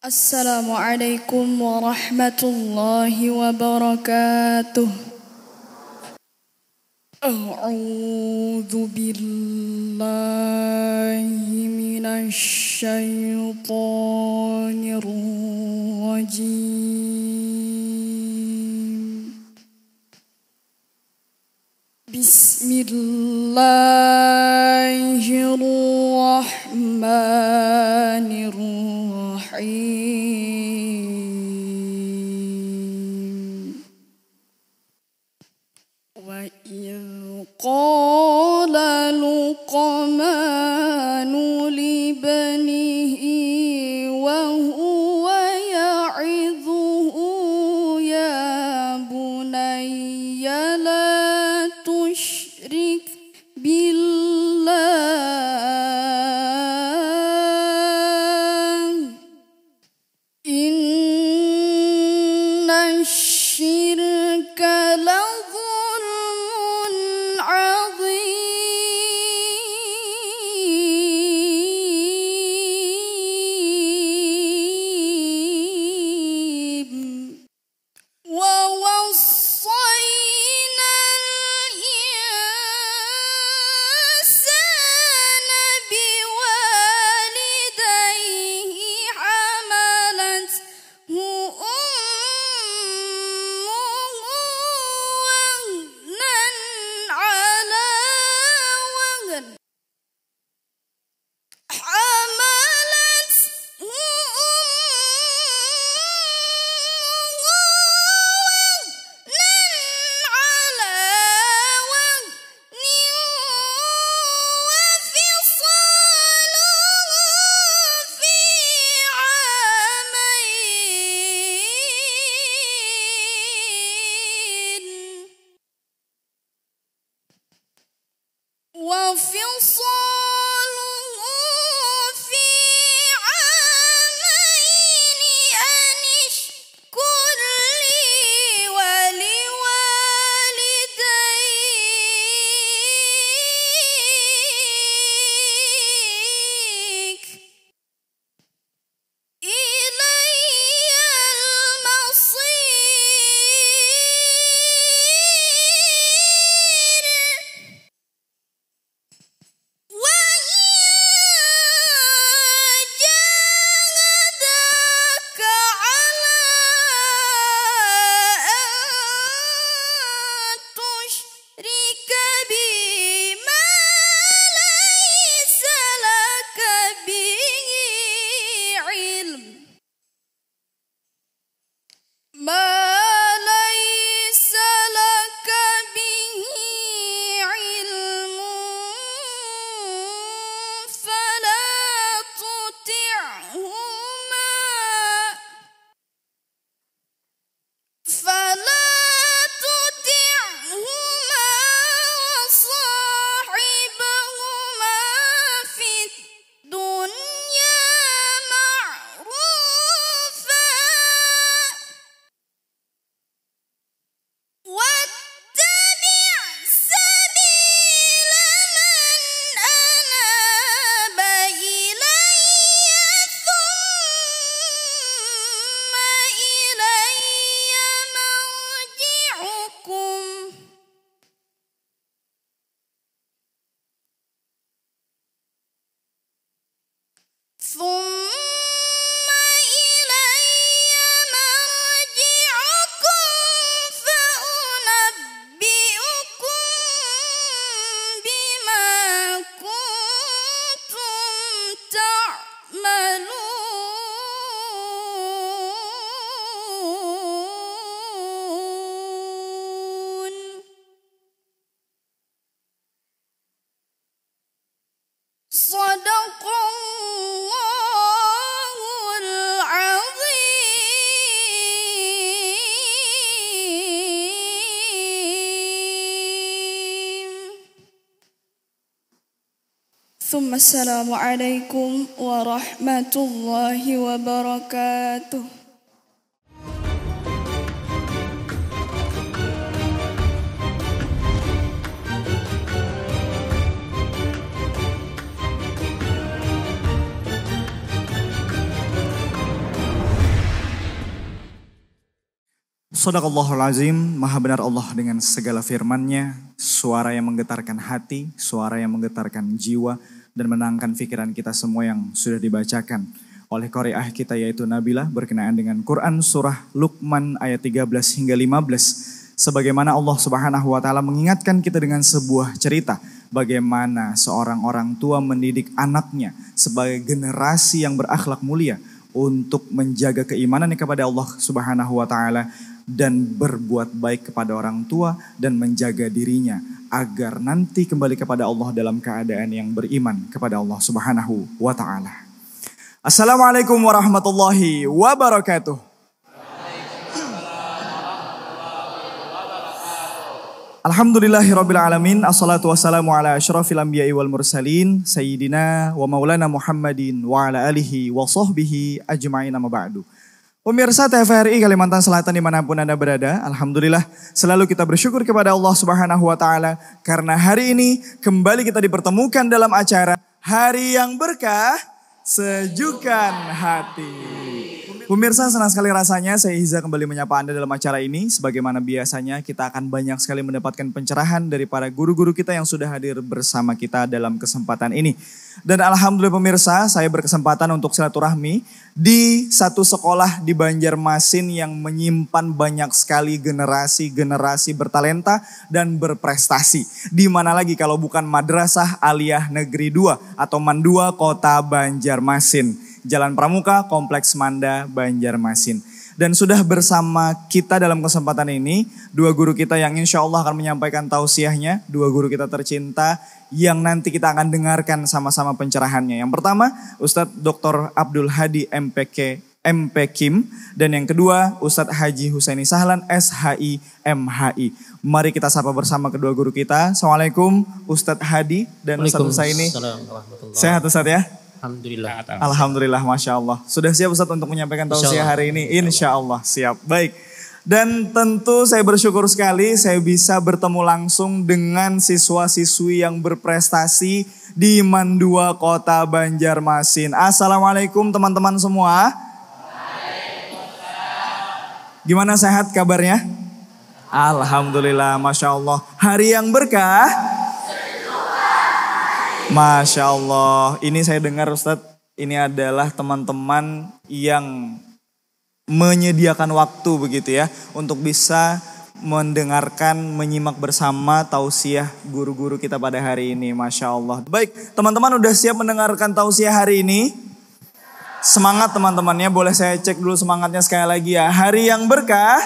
Assalamualaikum warahmatullahi wabarakatuh. A'udzu billahi minasy syaithanir rajim. Bismillahirrahmanirrahim. Wa idh qala Luqmanu libnihi wa huwa ya'idhuhu ya bunayya la tusyrik billah innasyirka la zulmun azim. Wa wassayna al-insana biwalidayhi hamalathu ummuhu wahnan ala wahn حملته أمه وهنا على وهن وفصاله في عامين وفصاله في عامين أن اشكر لي ولوالديك إلي المصير وإن جاهداك على أن تشرك بي ما ليس لك به علم فلا تطعهما وصاحبهما في الدنيا معروفا واتبع سبيل من أناب إلي ثم إلي مرجعكم فأنبئكم بما كنتم تعملون. صدق الله العظيم. ثم السلام عليكم ورحمة الله وبركاته. Shadaqallahul azim, maha benar Allah dengan segala firman-Nya, suara yang menggetarkan hati, suara yang menggetarkan jiwa, dan menenangkan pikiran kita semua yang sudah dibacakan oleh qari'ah kita yaitu Nabilah berkenaan dengan Quran surah Luqman ayat 13 hingga 15. Sebagaimana Allah Subhanahu wa taala mengingatkan kita dengan sebuah cerita bagaimana seorang orang tua mendidik anaknya sebagai generasi yang berakhlak mulia untuk menjaga keimanannya kepada Allah Subhanahu wa taala dan berbuat baik kepada orang tua dan menjaga dirinya agar nanti kembali kepada Allah dalam keadaan yang beriman kepada Allah Subhanahu wa taala. Assalamualaikum warahmatullahi wabarakatuh. Alhamdulillahirabbil alamin, assalatu wassalamu ala asyrafil anbiya'i wal mursalin sayyidina wa maulana Muhammadin wa ala alihi wa sahbihi ajma'in amma ba'du. Pemirsa TVRI Kalimantan Selatan dimanapun Anda berada, alhamdulillah selalu kita bersyukur kepada Allah Subhanahu wa taala karena hari ini kembali kita dipertemukan dalam acara Hari yang Berkah Sejukan Hati. Pemirsa, senang sekali rasanya saya Iza kembali menyapa Anda dalam acara ini. Sebagaimana biasanya kita akan banyak sekali mendapatkan pencerahan dari para guru-guru kita yang sudah hadir bersama kita dalam kesempatan ini. Dan alhamdulillah pemirsa, saya berkesempatan untuk silaturahmi di satu sekolah di Banjarmasin yang menyimpan banyak sekali generasi-generasi bertalenta dan berprestasi. Di mana lagi kalau bukan Madrasah Aliyah Negeri 2 atau MAN 2 Kota Banjarmasin. Jalan Pramuka, Kompleks Manda, Banjarmasin. Dan sudah bersama kita dalam kesempatan ini, dua guru kita yang insya Allah akan menyampaikan tausiahnya, dua guru kita tercinta yang nanti kita akan dengarkan sama-sama pencerahannya. Yang pertama, Ustadz Dr. Abdul Hadi MP Kim, dan yang kedua Ustadz Haji Husaini Sahlan SHI MHI. Mari kita sapa bersama kedua guru kita. Assalamualaikum Ustadz Hadi dan Ustadz Husaini. Sehat Ustadz ya? Alhamdulillah. Alhamdulillah, Masya Allah. Sudah siap Ustadz untuk menyampaikan tausiah hari ini? Insya Allah siap. Baik. Dan tentu saya bersyukur sekali saya bisa bertemu langsung dengan siswa-siswi yang berprestasi di MAN 2 Kota Banjarmasin. Assalamualaikum teman-teman semua. Gimana, sehat kabarnya? Alhamdulillah, Masya Allah. Hari yang berkah. Masya Allah, ini saya dengar Ustadz, ini adalah teman-teman yang menyediakan waktu begitu ya, untuk bisa mendengarkan, menyimak bersama tausiah guru-guru kita pada hari ini, Masya Allah. Baik, teman-teman udah siap mendengarkan tausiah hari ini? Semangat teman-temannya, boleh saya cek dulu semangatnya sekali lagi ya. Hari yang berkah.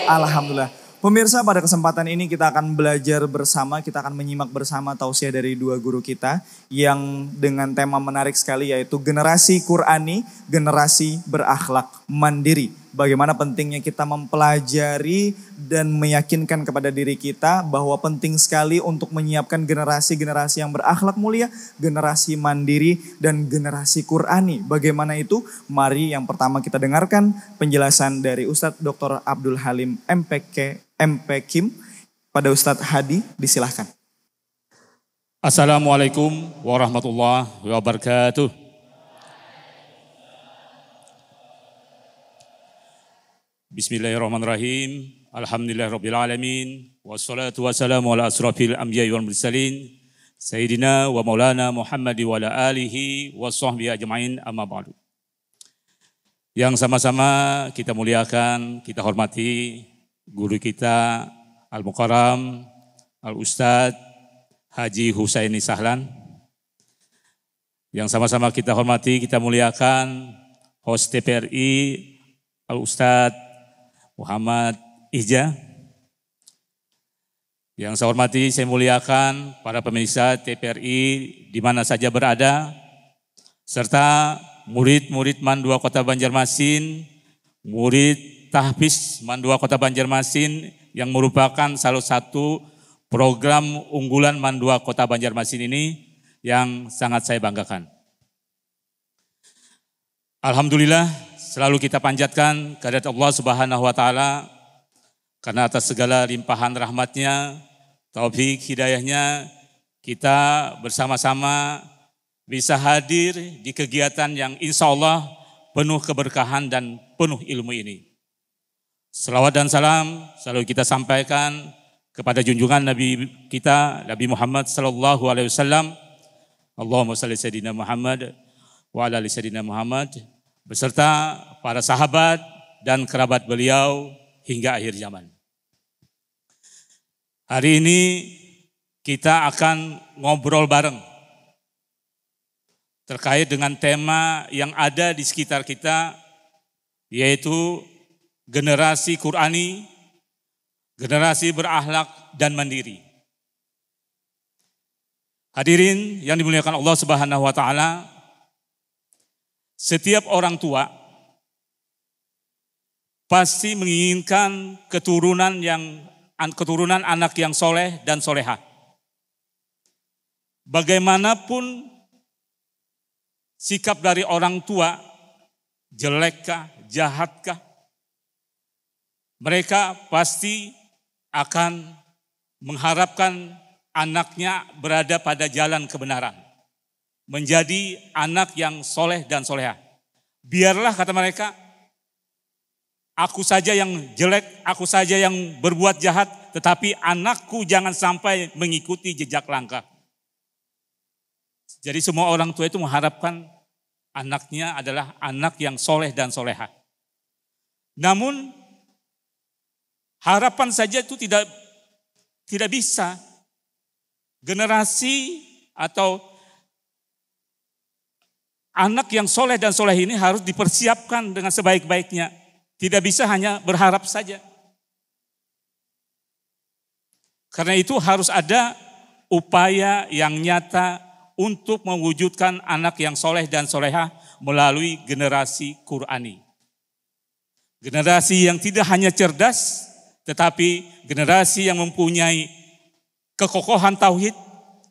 Alhamdulillah. Pemirsa, pada kesempatan ini kita akan belajar bersama, kita akan menyimak bersama tausiah dari dua guru kita yang dengan tema menarik sekali yaitu generasi Qurani, generasi berakhlak mandiri. Bagaimana pentingnya kita mempelajari dan meyakinkan kepada diri kita bahwa penting sekali untuk menyiapkan generasi-generasi yang berakhlak mulia, generasi mandiri dan generasi Qurani. Bagaimana itu? Mari yang pertama kita dengarkan penjelasan dari Ustadz Dr. Abdul Halim MP Kim pada Ustadz Hadi, disilahkan. Assalamualaikum warahmatullahi wabarakatuh. Bismillahirrahmanirrahim. Alhamdulillahirabbil alamin. Wassalatu wassalamu ala asrafil anbiya'i wal mursalin sayyidina wa maulana Muhammad wa ala alihi wa sahbihi ajma'in amma ba'du. Yang sama-sama kita muliakan, kita hormati guru kita Al-Mukarram Al-Ustadz Haji Husaini Sahlan. Yang sama-sama kita hormati, kita muliakan host TVRI Al-Ustadz Muhammad Ihja. Yang saya hormati, saya muliakan para pemirsa TVRI di mana saja berada, serta murid-murid MAN 2 Kota Banjarmasin, murid tahfiz MAN 2 Kota Banjarmasin yang merupakan salah satu program unggulan MAN 2 Kota Banjarmasin ini yang sangat saya banggakan. Alhamdulillah, selalu kita panjatkan kehadirat Allah Subhanahu wa taala karena atas segala limpahan rahmatnya, taufik hidayahnya, kita bersama-sama bisa hadir di kegiatan yang insya Allah penuh keberkahan dan penuh ilmu ini. Selawat dan salam selalu kita sampaikan kepada junjungan Nabi kita, Nabi Muhammad sallallahu alaihi wasallam. Allahumma shalli sayyidina Muhammad wa ala ali sayyidina Muhammad beserta para sahabat dan kerabat beliau hingga akhir zaman. Hari ini kita akan ngobrol bareng terkait dengan tema yang ada di sekitar kita, yaitu generasi Qur'ani, generasi berakhlak dan mandiri. Hadirin yang dimuliakan Allah Subhanahu wa taala, setiap orang tua pasti menginginkan keturunan anak yang soleh dan solehah. Bagaimanapun sikap dari orang tua, jelekkah, jahatkah, mereka pasti akan mengharapkan anaknya berada pada jalan kebenaran. Menjadi anak yang soleh dan solehah. Biarlah kata mereka, aku saja yang jelek, aku saja yang berbuat jahat, tetapi anakku jangan sampai mengikuti jejak langkah. Jadi semua orang tua itu mengharapkan anaknya adalah anak yang soleh dan solehah. Namun harapan saja itu tidak bisa. Generasi atau anak yang soleh dan soleh ini harus dipersiapkan dengan sebaik-baiknya. Tidak bisa hanya berharap saja. Karena itu harus ada upaya yang nyata untuk mewujudkan anak yang soleh dan solehah melalui generasi Qur'ani. Generasi yang tidak hanya cerdas, tetapi generasi yang mempunyai kekokohan tauhid,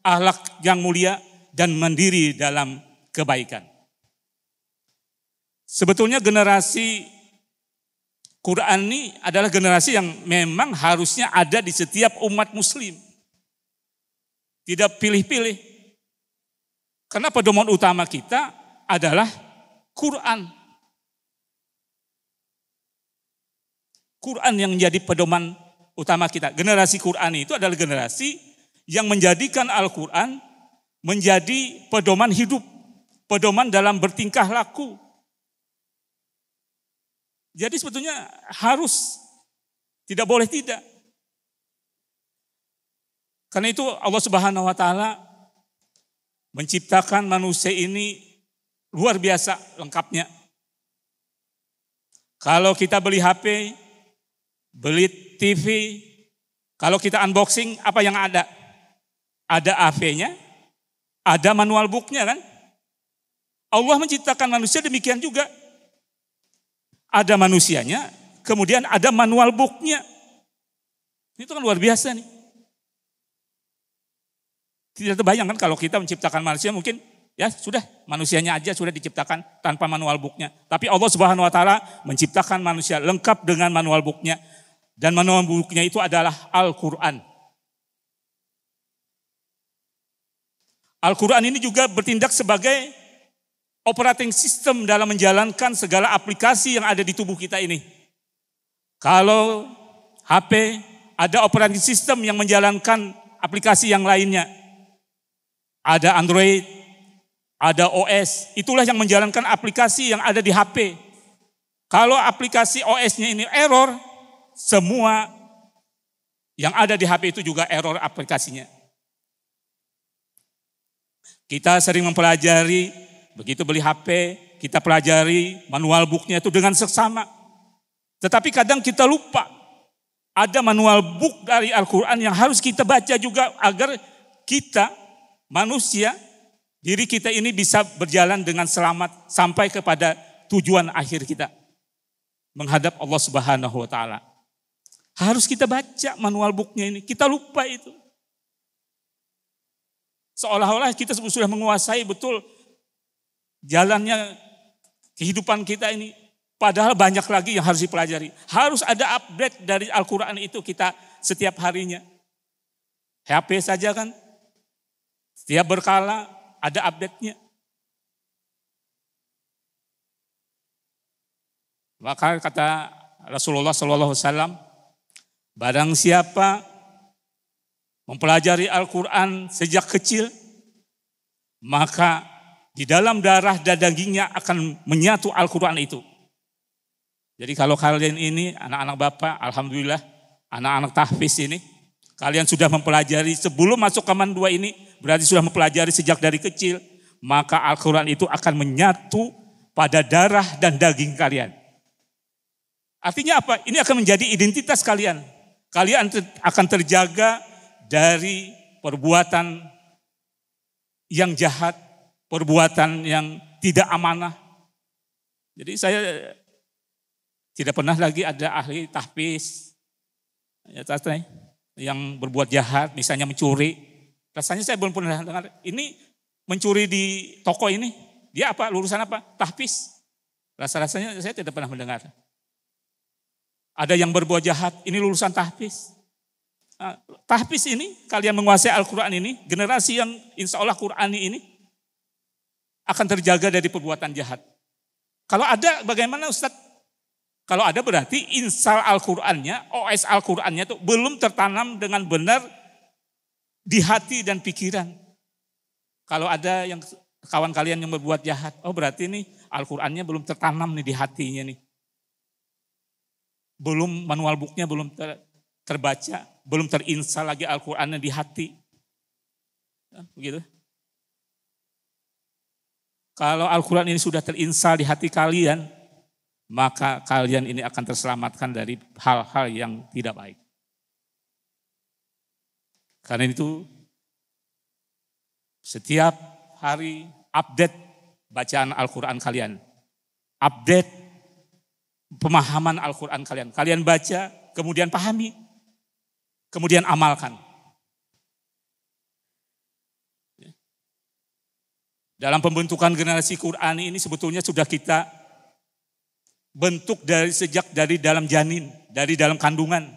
akhlak yang mulia, dan mandiri dalam kebaikan. Sebetulnya generasi Qur'ani adalah generasi yang memang harusnya ada di setiap umat muslim. Tidak pilih-pilih. Karena pedoman utama kita adalah Quran. Quran yang menjadi pedoman utama kita. Generasi Qur'ani itu adalah generasi yang menjadikan Al-Quran menjadi pedoman hidup. Pedoman dalam bertingkah laku. Jadi sebetulnya harus, tidak boleh tidak. Karena itu Allah Subhanahu wa taala menciptakan manusia ini luar biasa lengkapnya. Kalau kita beli HP, beli TV, kalau kita unboxing apa yang ada? Ada AV-nya, ada manual book-nya kan? Allah menciptakan manusia demikian juga. Ada manusianya, kemudian ada manual book-nya. Itu kan luar biasa nih. Tidak terbayang kan kalau kita menciptakan manusia mungkin ya sudah manusianya aja sudah diciptakan tanpa manual book-nya. Tapi Allah Subhanahu wa taala menciptakan manusia lengkap dengan manual book-nya. Dan manual book-nya itu adalah Al-Quran. Al-Quran ini juga bertindak sebagai operating system dalam menjalankan segala aplikasi yang ada di tubuh kita ini. Kalau HP ada operating system yang menjalankan aplikasi yang lainnya. Ada Android, ada OS, itulah yang menjalankan aplikasi yang ada di HP. Kalau aplikasi OS-nya ini error, semua yang ada di HP itu juga error aplikasinya. Kita sering mempelajari, begitu beli HP, kita pelajari manual book-nya itu dengan seksama. Tetapi kadang kita lupa, ada manual book dari Al-Quran yang harus kita baca juga agar kita, manusia, diri kita ini bisa berjalan dengan selamat sampai kepada tujuan akhir kita. Menghadap Allah Subhanahu wa taala. Harus kita baca manual book-nya ini, kita lupa itu. Seolah-olah kita sudah menguasai betul jalannya kehidupan kita ini. Padahal banyak lagi yang harus dipelajari. Harus ada update dari Al-Quran itu kita setiap harinya. HP saja kan, setiap berkala ada update-nya. Maka kata Rasulullah SAW, barang siapa mempelajari Al-Quran sejak kecil, maka di dalam darah dan dagingnya akan menyatu Al-Quran itu. Jadi kalau kalian ini anak-anak Bapak, alhamdulillah anak-anak tahfiz ini, kalian sudah mempelajari sebelum masuk ke Mandua ini, berarti sudah mempelajari sejak dari kecil, maka Al-Quran itu akan menyatu pada darah dan daging kalian. Artinya apa? Ini akan menjadi identitas kalian. Kalian akan terjaga dari perbuatan yang jahat, perbuatan yang tidak amanah. Jadi saya tidak pernah lagi ada ahli tahfiz yang berbuat jahat, misalnya mencuri. Rasanya saya belum pernah dengar. Ini mencuri di toko ini, dia apa? Lulusan apa? Tahfiz. Rasa-rasanya saya tidak pernah mendengar. Ada yang berbuat jahat, ini lulusan tahfiz. Nah, tahfiz ini, kalian menguasai Al-Quran ini, generasi yang insya Allah Qurani ini akan terjaga dari perbuatan jahat. Kalau ada, bagaimana Ustadz? Kalau ada berarti install Al-Qurannya, OS Al-Qurannya itu belum tertanam dengan benar di hati dan pikiran. Kalau ada yang kawan kalian yang berbuat jahat, oh berarti ini Al-Qurannya belum tertanam nih di hatinya nih. Belum manual booknya belum terbaca, belum terinstall lagi Al-Qurannya di hati. Begitu. Kalau Al-Quran ini sudah terinstall di hati kalian, maka kalian ini akan terselamatkan dari hal-hal yang tidak baik. Karena itu setiap hari update bacaan Al-Quran kalian. Update pemahaman Al-Quran kalian. Kalian baca, kemudian pahami, kemudian amalkan. Dalam pembentukan generasi Qurani ini sebetulnya sudah kita bentuk sejak dari dalam janin, dari dalam kandungan.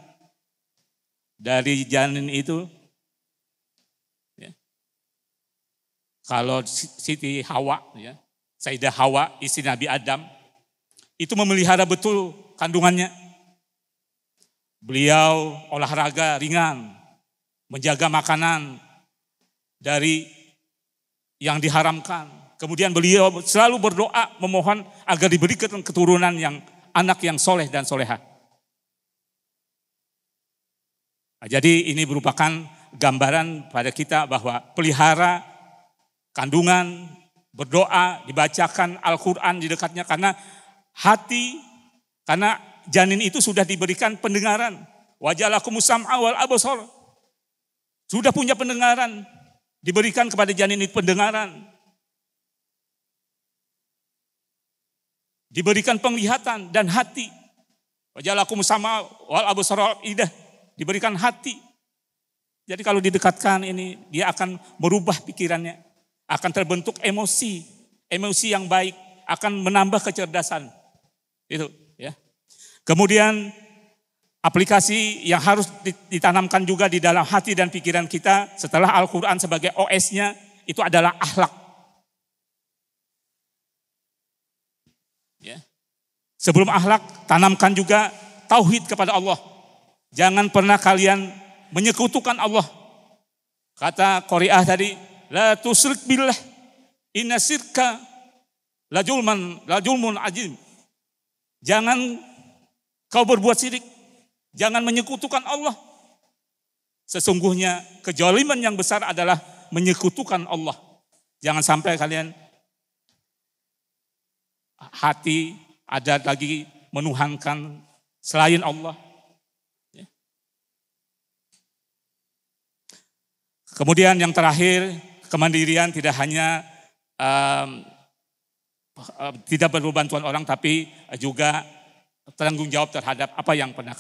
Dari janin itu, ya, kalau Siti Hawa, ya, Sayyidah Hawa, istri Nabi Adam, itu memelihara betul kandungannya. Beliau olahraga ringan, menjaga makanan dari yang diharamkan. Kemudian beliau selalu berdoa memohon agar diberikan keturunan yang anak yang soleh dan soleha. Nah, jadi ini merupakan gambaran pada kita bahwa pelihara kandungan, berdoa, dibacakan Al-Quran di dekatnya karena hati, karena janin itu sudah diberikan pendengaran. Waja'alakumus sam'a wal absar. Sudah punya pendengaran, diberikan kepada janin itu pendengaran. Diberikan penglihatan dan hati. Waja'alakumus sam'a wal absar wal afidah. Diberikan hati. Jadi kalau didekatkan ini, dia akan merubah pikirannya. Akan terbentuk emosi. Emosi yang baik. Akan menambah kecerdasan. Itu ya. Kemudian aplikasi yang harus ditanamkan juga di dalam hati dan pikiran kita setelah Al-Quran sebagai OS-nya itu adalah akhlak. Ya. Sebelum akhlak, tanamkan juga tauhid kepada Allah. Jangan pernah kalian menyekutukan Allah. Kata Qari'ah tadi, la tusyrik billah, inna syirka la julmun azim. Jangan kau berbuat syirik. Jangan menyekutukan Allah. Sesungguhnya kezaliman yang besar adalah menyekutukan Allah. Jangan sampai kalian hati ada lagi menuhankan selain Allah. Kemudian yang terakhir, kemandirian tidak hanya tidak perlu bantuan orang, tapi juga tanggung jawab terhadap apa yang pernah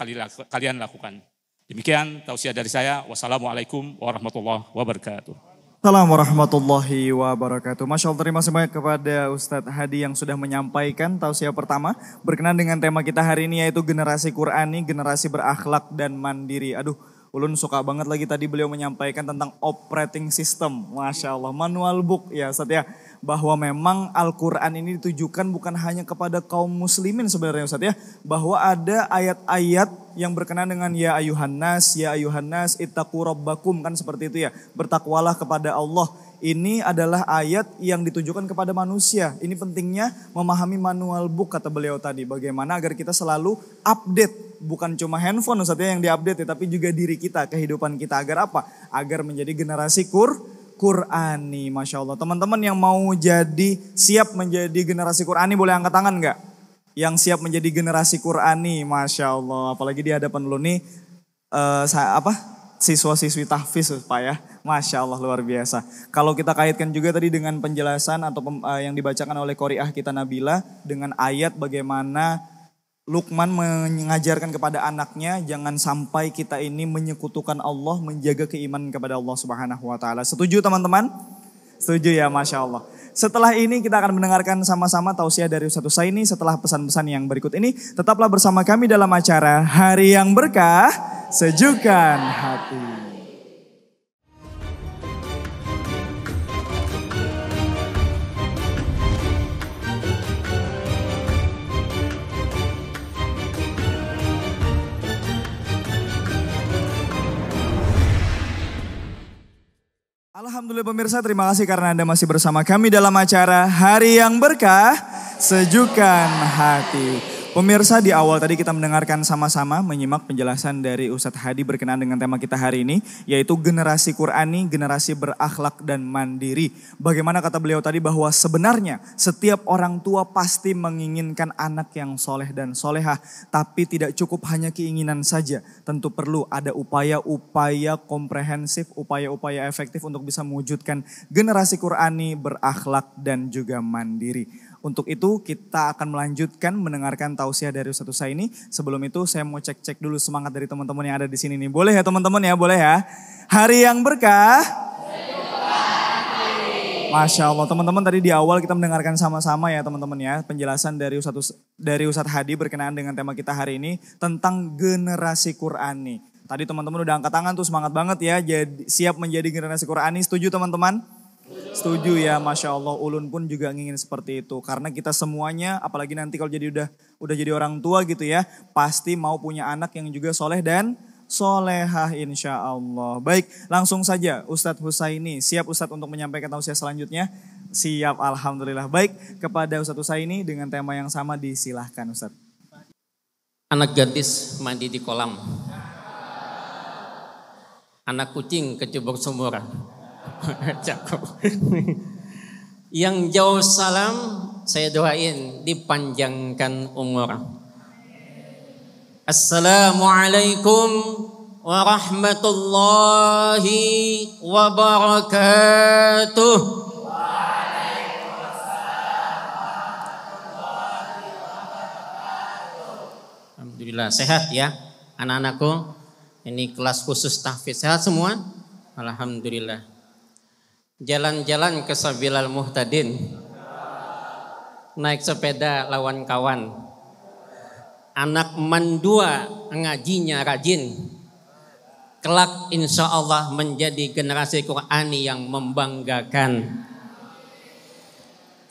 kalian lakukan. Demikian tausiah dari saya. Wassalamualaikum warahmatullahi wabarakatuh. Assalamualaikum warahmatullahi wabarakatuh. Masya Allah, terima kasih banyak kepada Ustadz Hadi yang sudah menyampaikan tausiah pertama berkenaan dengan tema kita hari ini, yaitu generasi Qurani, generasi berakhlak dan mandiri. Aduh, Ulun suka banget lagi tadi beliau menyampaikan tentang operating system. Masya Allah, manual book ya Ustadz ya. bahwa memang Al-Quran ini ditujukan bukan hanya kepada kaum muslimin sebenarnya Ustaz ya. Bahwa ada ayat-ayat yang berkenaan dengan ya ayuhan nas, ittaqu rabbakum, kan seperti itu ya. Bertakwalah kepada Allah. Ini adalah ayat yang ditujukan kepada manusia. Ini pentingnya memahami manual book kata beliau tadi. Bagaimana agar kita selalu update. Bukan cuma handphone Ustaz ya yang diupdate ya, tapi juga diri kita, kehidupan kita. Agar apa? Agar menjadi generasi Qur'ani, Masya Allah. Teman-teman yang mau siap menjadi generasi Qur'ani boleh angkat tangan gak? Yang siap menjadi generasi Qur'ani, Masya Allah. Apalagi di hadapan lu nih, siswa-siswi tahfiz Pak ya. Masya Allah luar biasa. Kalau kita kaitkan juga tadi dengan penjelasan atau yang dibacakan oleh Qori'ah kita Nabila. Dengan ayat bagaimana Luqman mengajarkan kepada anaknya jangan sampai kita ini menyekutukan Allah, menjaga keimanan kepada Allah Subhanahu wa taala. Setuju teman-teman? Setuju ya, Masya Allah. Setelah ini kita akan mendengarkan sama-sama tausiah dari Ustaz Husaini. Setelah pesan-pesan yang berikut ini, tetaplah bersama kami dalam acara Hari yang Berkah, Sejukkan Hati. Alhamdulillah pemirsa, terima kasih karena Anda masih bersama kami dalam acara Hari yang Berkah, Sejukkan Hati. Pemirsa, di awal tadi kita mendengarkan sama-sama menyimak penjelasan dari Ustadz Hadi berkenaan dengan tema kita hari ini, yaitu generasi Qur'ani, generasi berakhlak dan mandiri. Bagaimana kata beliau tadi bahwa sebenarnya setiap orang tua pasti menginginkan anak yang soleh dan solehah, tapi tidak cukup hanya keinginan saja. Tentu perlu ada upaya-upaya komprehensif, upaya-upaya efektif untuk bisa mewujudkan generasi Qur'ani berakhlak dan juga mandiri. Untuk itu kita akan melanjutkan mendengarkan tausiah dari Ustaz Husaini. Sebelum itu saya mau cek-cek dulu semangat dari teman-teman yang ada di sini nih. Boleh ya teman-teman ya, boleh ya. Hari yang berkah. Masya Allah, teman-teman tadi di awal kita mendengarkan sama-sama ya teman-teman ya. Penjelasan dari Ustaz Hadi berkenaan dengan tema kita hari ini tentang generasi Qur'ani. Tadi teman-teman udah angkat tangan tuh, semangat banget ya. Siap menjadi generasi Qur'ani, setuju teman-teman? Setuju ya, Masya Allah. Ulun pun juga ingin seperti itu. Karena kita semuanya, apalagi nanti kalau udah jadi orang tua gitu ya, pasti mau punya anak yang juga soleh dan solehah insya Allah. Baik, langsung saja Ustadz Husaini. Siap Ustadz untuk menyampaikan tausiah selanjutnya? Siap, Alhamdulillah. Baik, kepada Ustadz Husaini dengan tema yang sama disilahkan Ustadz. Anak gadis mandi di kolam. Anak kucing kecebur sumur. Yang jauh salam saya doain dipanjangkan umur. Assalamualaikum warahmatullahi wabarakatuh. Alhamdulillah sehat ya anak-anakku. Ini kelas khusus tahfiz, sehat semua? Alhamdulillah. Jalan-jalan ke Sabilal Muhtadin, naik sepeda lawan kawan, anak mandua ngajinya rajin, kelak insya Allah menjadi generasi Qur'ani yang membanggakan.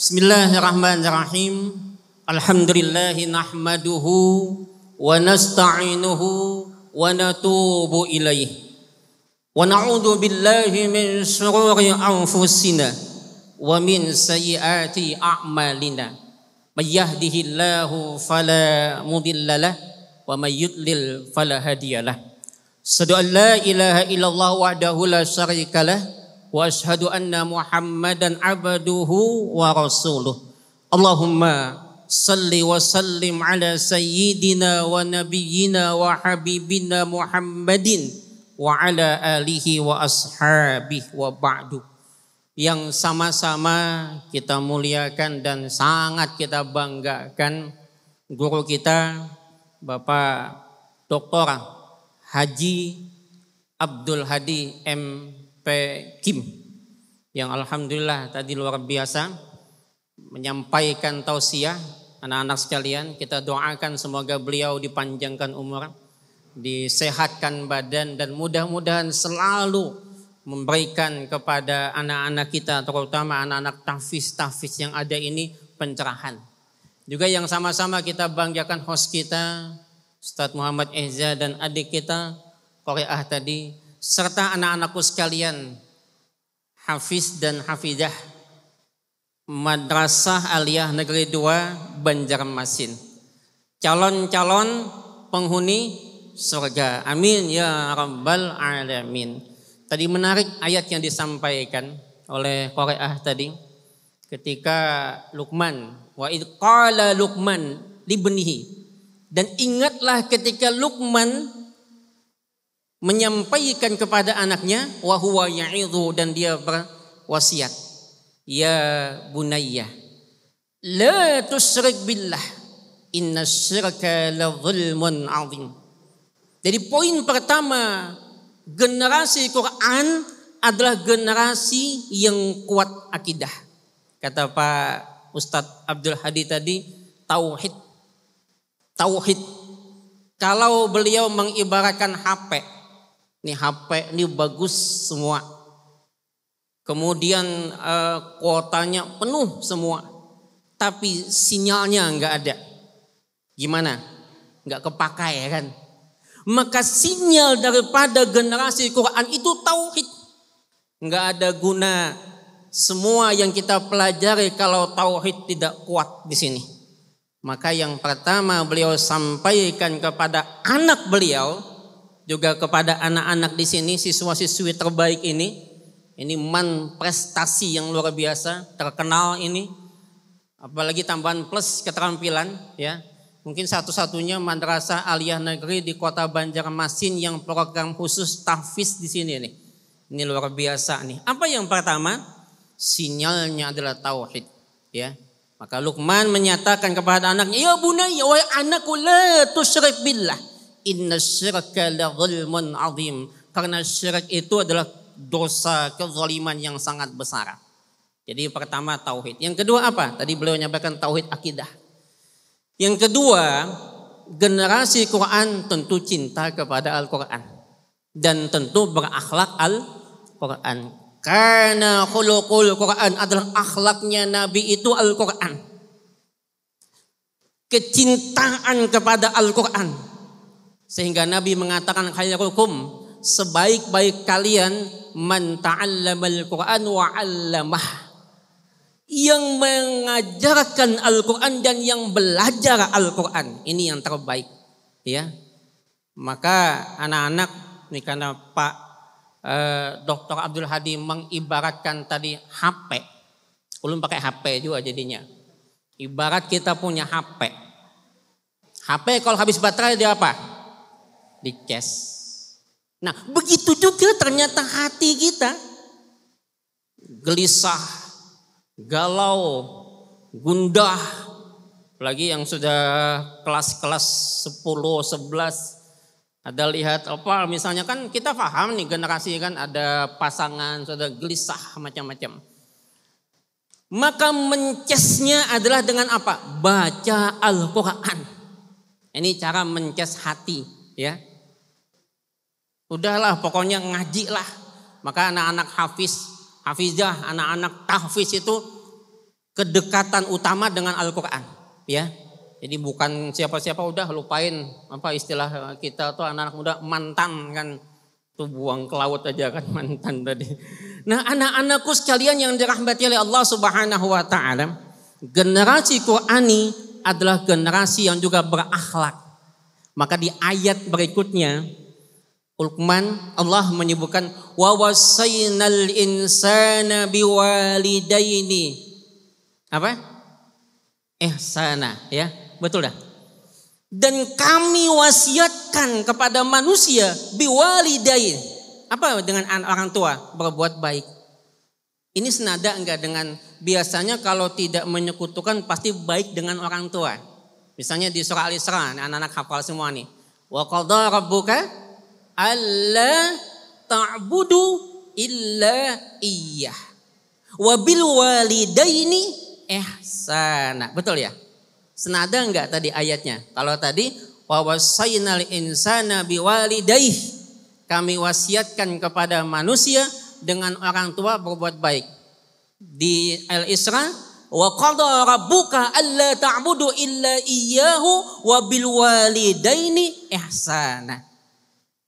Bismillahirrahmanirrahim. Alhamdulillahi nahmaduhu wa nasta'inuhu wa natubu ilaih. Wa na'udzu billahi min syururi anfusina wa min sayyiati a'malina. May yahdihillahu fala mudhillalah wa may yudlil fala hadiyalah. Asyhadu an la ilaha illallah wahdahu la syarikalah wa asyhadu anna Muhammadan abduhu wa rasuluh. Allahumma salli wa sallim ala sayyidina wa nabiyyina wa habibina Muhammadin wa ala alihi wa ashabihi wa ba'du. Yang sama-sama kita muliakan dan sangat kita banggakan guru kita Bapak Dr. Haji Abdul Hadi MP Kim, yang alhamdulillah tadi luar biasa menyampaikan tausiah. Anak-anak sekalian, kita doakan semoga beliau dipanjangkan umur, disehatkan badan, dan mudah-mudahan selalu memberikan kepada anak-anak kita, terutama anak-anak tahfiz yang ada ini, pencerahan. Juga yang sama-sama kita banggakan host kita, Ustadz Muhammad Ehza dan adik kita, Qoreah tadi, serta anak-anakku sekalian, hafiz dan hafidah, Madrasah Aliyah Negeri 2 Banjarmasin. Calon-calon penghuni surga. Amin ya rabbal alamin. Tadi menarik ayat yang disampaikan oleh Qoreah tadi. Ketika Luqman, wa idh qala Luqman libnihi. Dan ingatlah ketika Luqman menyampaikan kepada anaknya, wa huwa ya'idhu, dan dia berwasiat. Ya bunayya, la tusyrik billah, inna syirka la zulmun azim. Jadi poin pertama, generasi Quran adalah generasi yang kuat akidah. Kata Pak Ustadz Abdul Hadi tadi, tauhid. Tauhid. Kalau beliau mengibaratkan HP, ini HP ini bagus semua. Kemudian kuotanya penuh semua, tapi sinyalnya enggak ada. Gimana? Enggak kepakai ya kan? Maka sinyal daripada generasi Quran itu tauhid. Enggak ada guna semua yang kita pelajari kalau tauhid tidak kuat di sini. Maka yang pertama beliau sampaikan kepada anak beliau, juga kepada anak-anak di sini, siswa-siswi terbaik ini prestasi yang luar biasa, terkenal ini. Apalagi tambahan plus keterampilan ya. Mungkin satu-satunya madrasah aliyah negeri di kota Banjarmasin yang program khusus tahfiz di sini nih. Ini luar biasa nih. Apa yang pertama? Sinyalnya adalah tauhid, ya. Maka Luqman menyatakan kepada anaknya, ya bunayya, wahai anakku, la tusyrik billah, inna syirka la zulmun azim. Karena syirik itu adalah dosa kezaliman yang sangat besar. Jadi pertama tauhid. Yang kedua apa? Tadi beliau menyampaikan tauhid akidah. Yang kedua, generasi Quran tentu cinta kepada Al-Quran dan tentu berakhlak Al-Quran. Karena khuluqul Quran adalah akhlaknya Nabi itu Al-Quran. Kecintaan kepada Al-Quran. Sehingga Nabi mengatakan khairukum, sebaik-baik kalian man ta'allamal Quran wa 'allamah. Yang mengajarkan Al-Quran dan yang belajar Al-Quran, ini yang terbaik, ya. Maka anak-anak ini, karena Pak Dr. Abdul Hadi mengibaratkan tadi HP, ulun pakai HP juga jadinya. Ibarat kita punya HP. HP kalau habis baterai dia apa? Dicas. Nah, begitu juga ternyata hati kita, gelisah, galau, gundah, apalagi yang sudah kelas-kelas 10, 11, ada lihat apa misalnya, kan kita paham nih generasi kan ada pasangan sudah gelisah macam-macam. Maka mencesnya adalah dengan apa? Baca Al-Quran. Ini cara mences hati, ya. Udahlah pokoknya ngaji lah. Maka anak-anak hafizah, anak-anak tahfiz itu kedekatan utama dengan Al-Quran, ya. Jadi bukan siapa-siapa, udah lupain apa istilah kita tuh anak-anak muda, mantan kan, tuh buang ke laut aja kan mantan tadi. Nah, anak-anakku sekalian yang dirahmati oleh Allah Subhanahu wa taala, generasi Qurani adalah generasi yang juga berakhlak. Maka di ayat berikutnya Luqman, Allah menyebutkan wa wasainal insana biwalidaini apa? Ihsana, ya. Betul dah. Dan kami wasiatkan kepada manusia biwalidain. Apa dengan orang tua? Berbuat baik. Ini senada enggak dengan biasanya kalau tidak menyekutukan pasti baik dengan orang tua. Misalnya di surah Al-Isra, anak-anak hafal semua nih. Wa qadha rabbuka alla ta'budu illa iyyah wa bil walidaini ihsana. Betul ya? Senada enggak tadi ayatnya? Kalau tadi wa wasainal insana biwalidayhi, kami wasiatkan kepada manusia dengan orang tua berbuat baik. Di Al-Isra, wa qada rabbuka alla ta'budu illa iyyahu wa bil walidaini ihsana.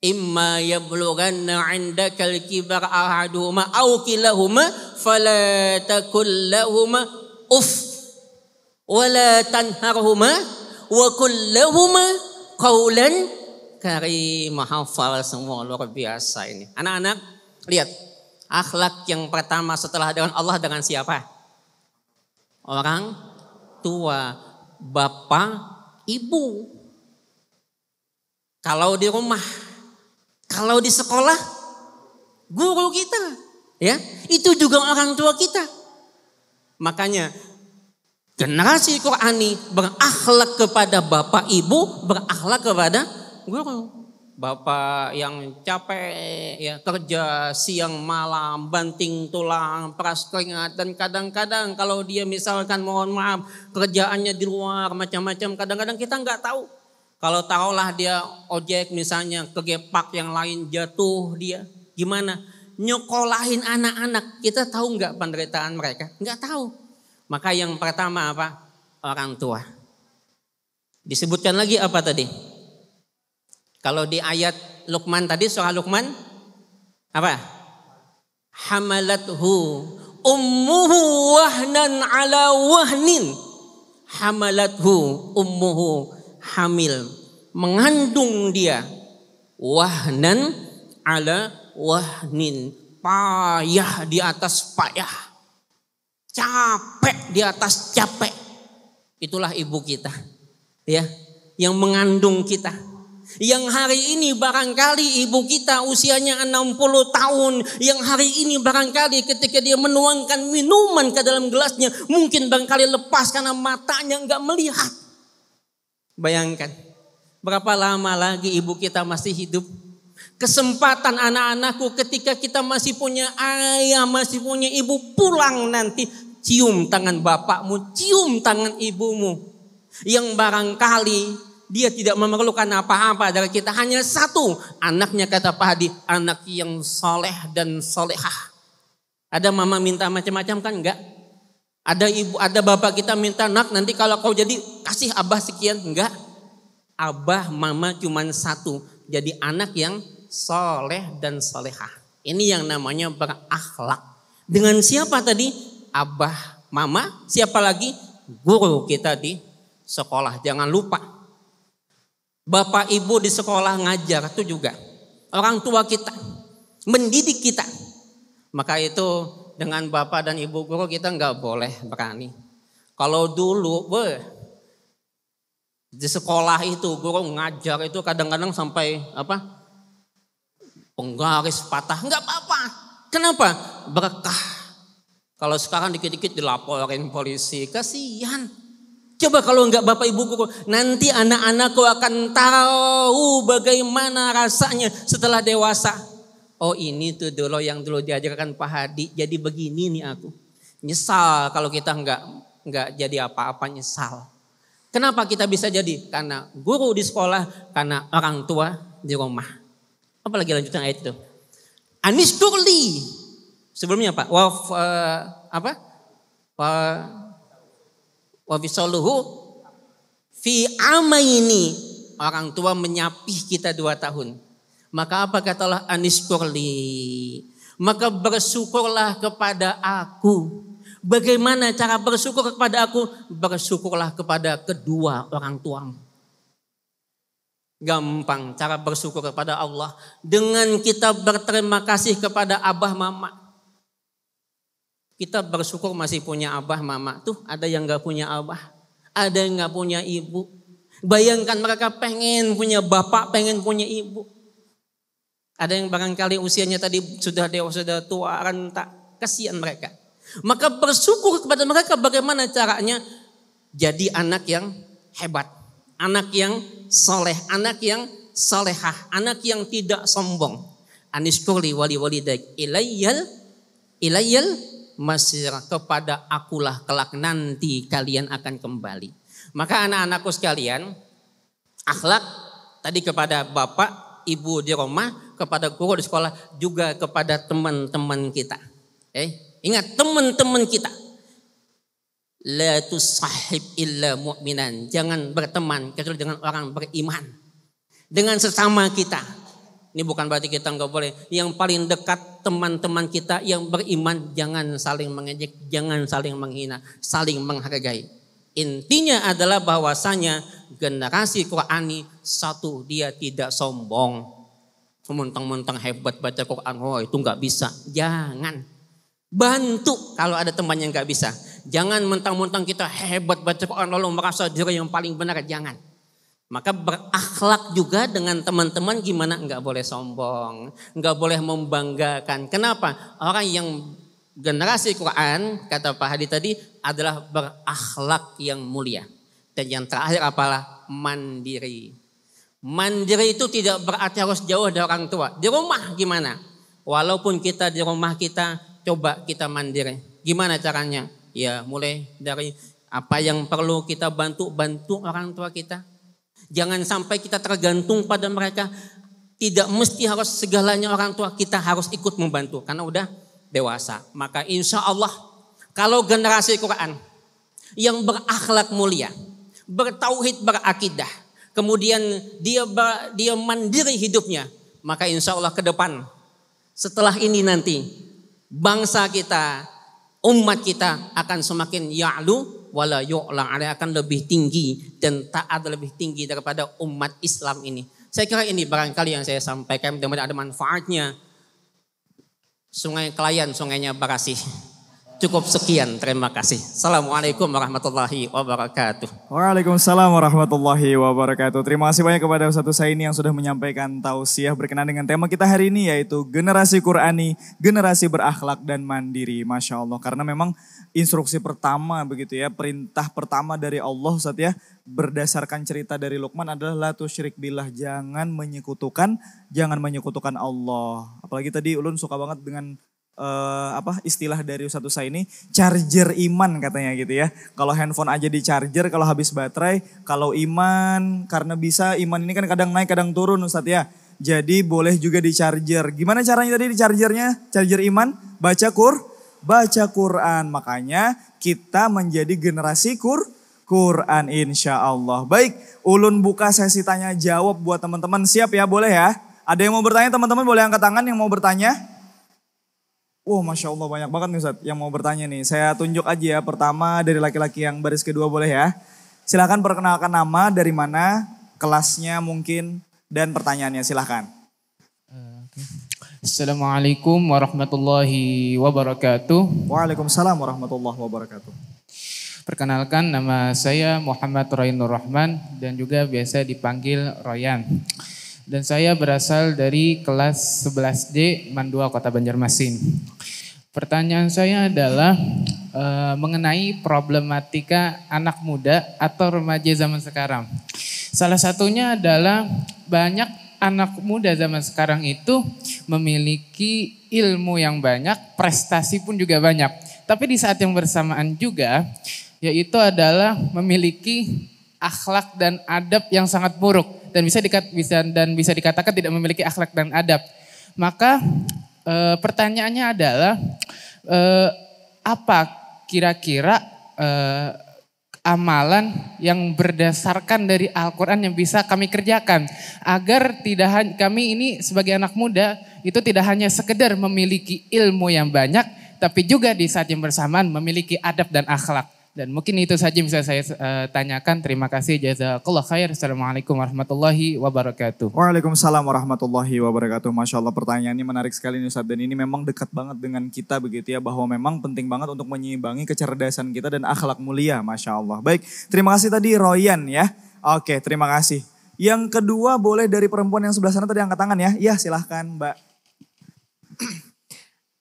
Imma yablughanna 'indakal kibar ahaduhuma aw kilahuma fala takul lahuma uff wa la tanharhuma wa qul lahuma qawlan karimah. Hafal semua, luar biasa ini. Anak-anak, lihat. Akhlak yang pertama setelah dengan Allah dengan siapa? Orang tua, bapak, ibu. Kalau di rumah, kalau di sekolah, guru kita, ya, itu juga orang tua kita. Makanya generasi Qurani berakhlak kepada bapak ibu, berakhlak kepada guru. Bapak yang capek ya kerja siang malam, banting tulang, peras keringat, dan kadang-kadang kalau dia misalkan mohon maaf kerjaannya di luar macam-macam, kadang-kadang kita nggak tahu. Kalau tahulah dia ojek misalnya kegepak yang lain jatuh, dia gimana? Nyokolahin anak-anak, kita tahu nggak penderitaan mereka? Nggak tahu. Maka yang pertama apa? Orang tua. Disebutkan lagi apa tadi? Kalau di ayat Luqman tadi, surah Luqman, apa? Hamalathu ummuhu wahnan ala wahnin. Hamalathu ummuhu, hamil, mengandung dia. Wahnan ala wahnin, payah di atas payah. Capek di atas capek. Itulah ibu kita, ya, yang mengandung kita. Yang hari ini barangkali ibu kita usianya 60 tahun. Yang hari ini barangkali ketika dia menuangkan minuman ke dalam gelasnya, mungkin barangkali lepas karena matanya enggak melihat. Bayangkan, berapa lama lagi ibu kita masih hidup. Kesempatan anak-anakku ketika kita masih punya ayah, masih punya ibu, pulang nanti cium tangan bapakmu, cium tangan ibumu. Yang barangkali dia tidak memerlukan apa-apa dari kita, hanya satu, anaknya, kata Pak Hadi, anak yang soleh dan solehah. Ada mama minta macam-macam kan? Enggak. Ada ibu, ada bapak kita minta, nak nanti kalau kau jadi kasih abah sekian. Enggak. Abah mama cuman satu, jadi anak yang soleh dan solehah. Ini yang namanya berakhlak. Dengan siapa tadi? Abah mama, siapa lagi? Guru kita di sekolah, jangan lupa. Bapak ibu di sekolah ngajar itu juga orang tua kita, mendidik kita. Maka itu dengan bapak dan ibu guru kita nggak boleh berani. Kalau dulu di sekolah itu guru ngajar itu kadang-kadang sampai apa? Penggaris patah, nggak apa-apa. Kenapa? Berkah. Kalau sekarang dikit-dikit dilaporin polisi, kasihan. Coba kalau enggak bapak ibu guru, nanti anak-anakku akan tahu bagaimana rasanya setelah dewasa. Oh ini tuh dulu yang dulu diajarkan Pak Hadi, jadi begini nih aku. Nyesal kalau kita enggak jadi apa-apa, nyesal. Kenapa kita bisa jadi? Karena guru di sekolah, karena orang tua di rumah. Apalagi lanjutan ayat itu. Anishkurli. Sebelumnya Pak, wa fisoluhu fi amaini, orang tua menyapih kita 2 tahun. Maka apa kata Allah? Anishkurli, maka bersyukurlah kepada aku. Bagaimana cara bersyukur kepada aku? Bersyukurlah kepada kedua orang tuamu. Gampang cara bersyukur kepada Allah, dengan kita berterima kasih kepada abah mama. Kita bersyukur masih punya abah mama. Tuh ada yang gak punya abah, ada yang gak punya ibu. Bayangkan mereka pengen punya bapak, pengen punya ibu. Ada yang barangkali usianya tadi sudah dewasa, sudah tua, rentak. Kasihan mereka. Maka bersyukur kepada mereka, bagaimana caranya? Jadi anak yang hebat, anak yang soleh, anak yang solehah, anak yang tidak sombong. Anishkurli wali walidaik ilayyal masir, kepada akulah kelak nanti kalian akan kembali. Maka anak-anakku sekalian, akhlak tadi kepada bapak, ibu di rumah, kepada guru di sekolah, juga kepada teman-teman kita. Ingat, teman-teman kita. La tusahib illa mu'minan. Jangan berteman kecuali dengan orang beriman. Dengan sesama kita. Ini bukan berarti kita nggak boleh. Yang paling dekat teman-teman kita yang beriman, jangan saling mengejek, jangan saling menghina, saling menghargai. Intinya adalah bahwasanya generasi Qurani, satu, dia tidak sombong. Mentang-mentang hebat baca Quran, oh itu nggak bisa. Jangan. Bantu kalau ada teman yang nggak bisa. Jangan mentang-mentang kita hebat baca Quran lalu merasa diri yang paling benar, jangan. Maka berakhlak juga dengan teman-teman gimana, nggak boleh sombong, nggak boleh membanggakan. Kenapa? Orang yang generasi Quran, kata Pak Hadi tadi, adalah berakhlak yang mulia. Dan yang terakhir apalah? Mandiri. Mandiri itu tidak berarti harus jauh dari orang tua. Di rumah gimana? Walaupun kita di rumah kita, coba kita mandiri. Gimana caranya? Ya mulai dari apa yang perlu kita bantu orang tua kita. Jangan sampai kita tergantung pada mereka. Tidak mesti harus segalanya orang tua, kita harus ikut membantu. Karena udah dewasa. Maka insya Allah kalau generasi Quran yang berakhlak mulia, bertauhid, berakidah, kemudian dia mandiri hidupnya, maka insya Allah ke depan setelah ini nanti bangsa kita, umat kita akan semakin ya'lu wala yu'la, akan lebih tinggi dan taat lebih tinggi daripada umat Islam ini. Saya kira ini barangkali yang saya sampaikan, mudah-mudahan ada manfaatnya. Sungai Kelayan, sungainya Barasih. Cukup sekian, terima kasih. Assalamualaikum warahmatullahi wabarakatuh. Waalaikumsalam warahmatullahi wabarakatuh. Terima kasih banyak kepada Ustaz Husaini yang sudah menyampaikan tausiah berkenaan dengan tema kita hari ini, yaitu generasi Qurani, generasi berakhlak dan mandiri. Masya Allah, karena memang instruksi pertama begitu ya, perintah pertama dari Allah Ustaz ya, berdasarkan cerita dari Luqman adalah la tusyrik billah, jangan menyekutukan Allah. Apalagi tadi Ulun suka banget dengan istilah dari Ustaz Husaini, charger iman katanya gitu ya. Kalau handphone aja di charger kalau habis baterai, kalau iman, karena bisa iman ini kan kadang naik kadang turun Ustaz ya. Jadi boleh juga di charger. Gimana caranya tadi di chargernya? Charger iman, baca Quran. Makanya kita menjadi generasi Quran insya Allah. Baik, Ulun buka sesi tanya jawab buat teman-teman. Siap ya, boleh ya? Ada yang mau bertanya teman-teman, boleh angkat tangan yang mau bertanya. Wow, Masya Allah banyak banget nih Ustaz yang mau bertanya nih. Saya tunjuk aja ya, pertama dari laki-laki yang baris kedua boleh ya. Silakan perkenalkan nama, dari mana, kelasnya mungkin, dan pertanyaannya silakan. Assalamualaikum warahmatullahi wabarakatuh. Waalaikumsalam warahmatullahi wabarakatuh. Perkenalkan, nama saya Muhammad Roynur Rahman dan juga biasa dipanggil Royan. Dan saya berasal dari kelas 11D Mandua Kota Banjarmasin. Pertanyaan saya adalah mengenai problematika anak muda atau remaja zaman sekarang. Salah satunya adalah banyak anak muda zaman sekarang itu memiliki ilmu yang banyak, prestasi pun juga banyak. Tapi di saat yang bersamaan juga, yaitu adalah memiliki akhlak dan adab yang sangat buruk. Dan bisa dikatakan tidak memiliki akhlak dan adab. Maka pertanyaannya adalah apa kira-kira amalan yang berdasarkan dari Al-Quran yang bisa kami kerjakan agar kami ini sebagai anak muda itu tidak hanya sekedar memiliki ilmu yang banyak, tapi juga di saat yang bersamaan memiliki adab dan akhlak. Dan mungkin itu saja bisa saya tanyakan. Terima kasih. Jazakallah khair. Assalamualaikum warahmatullahi wabarakatuh. Waalaikumsalam warahmatullahi wabarakatuh. Masya Allah, pertanyaannya menarik sekali nih Ustaz. Dan ini memang dekat banget dengan kita begitu ya. Bahwa memang penting banget untuk menyeimbangi kecerdasan kita dan akhlak mulia. Masya Allah. Baik, terima kasih tadi Royan ya. Oke, terima kasih. Yang kedua boleh dari perempuan yang sebelah sana tadi angkat tangan ya. Iya silahkan Mbak.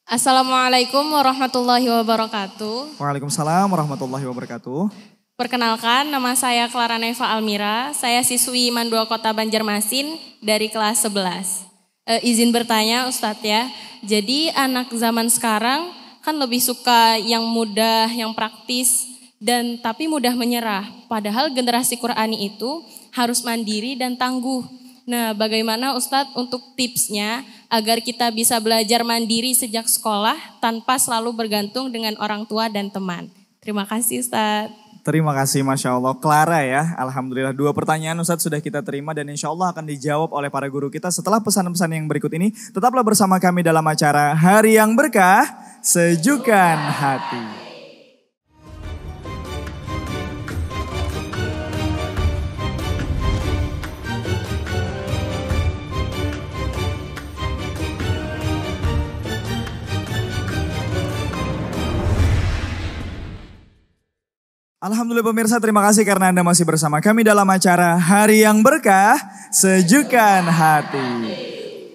Assalamualaikum warahmatullahi wabarakatuh. Waalaikumsalam warahmatullahi wabarakatuh. Perkenalkan, nama saya Clara Neva Almira. Saya siswi Mandua Kota Banjarmasin dari kelas 11. Izin bertanya Ustadz ya. Jadi anak zaman sekarang kan lebih suka yang mudah, yang praktis, dan tapi mudah menyerah. Padahal generasi Qurani itu harus mandiri dan tangguh. Nah, bagaimana Ustadz untuk tipsnya agar kita bisa belajar mandiri sejak sekolah tanpa selalu bergantung dengan orang tua dan teman? Terima kasih Ustadz. Terima kasih Masya Allah. Clara ya, Alhamdulillah 2 pertanyaan Ustadz sudah kita terima dan insya Allah akan dijawab oleh para guru kita setelah pesan-pesan yang berikut ini. Tetaplah bersama kami dalam acara Hari yang Berkah, Sejukan Hati. Alhamdulillah pemirsa, terima kasih karena Anda masih bersama kami dalam acara Hari yang Berkah, Sejukan Hati.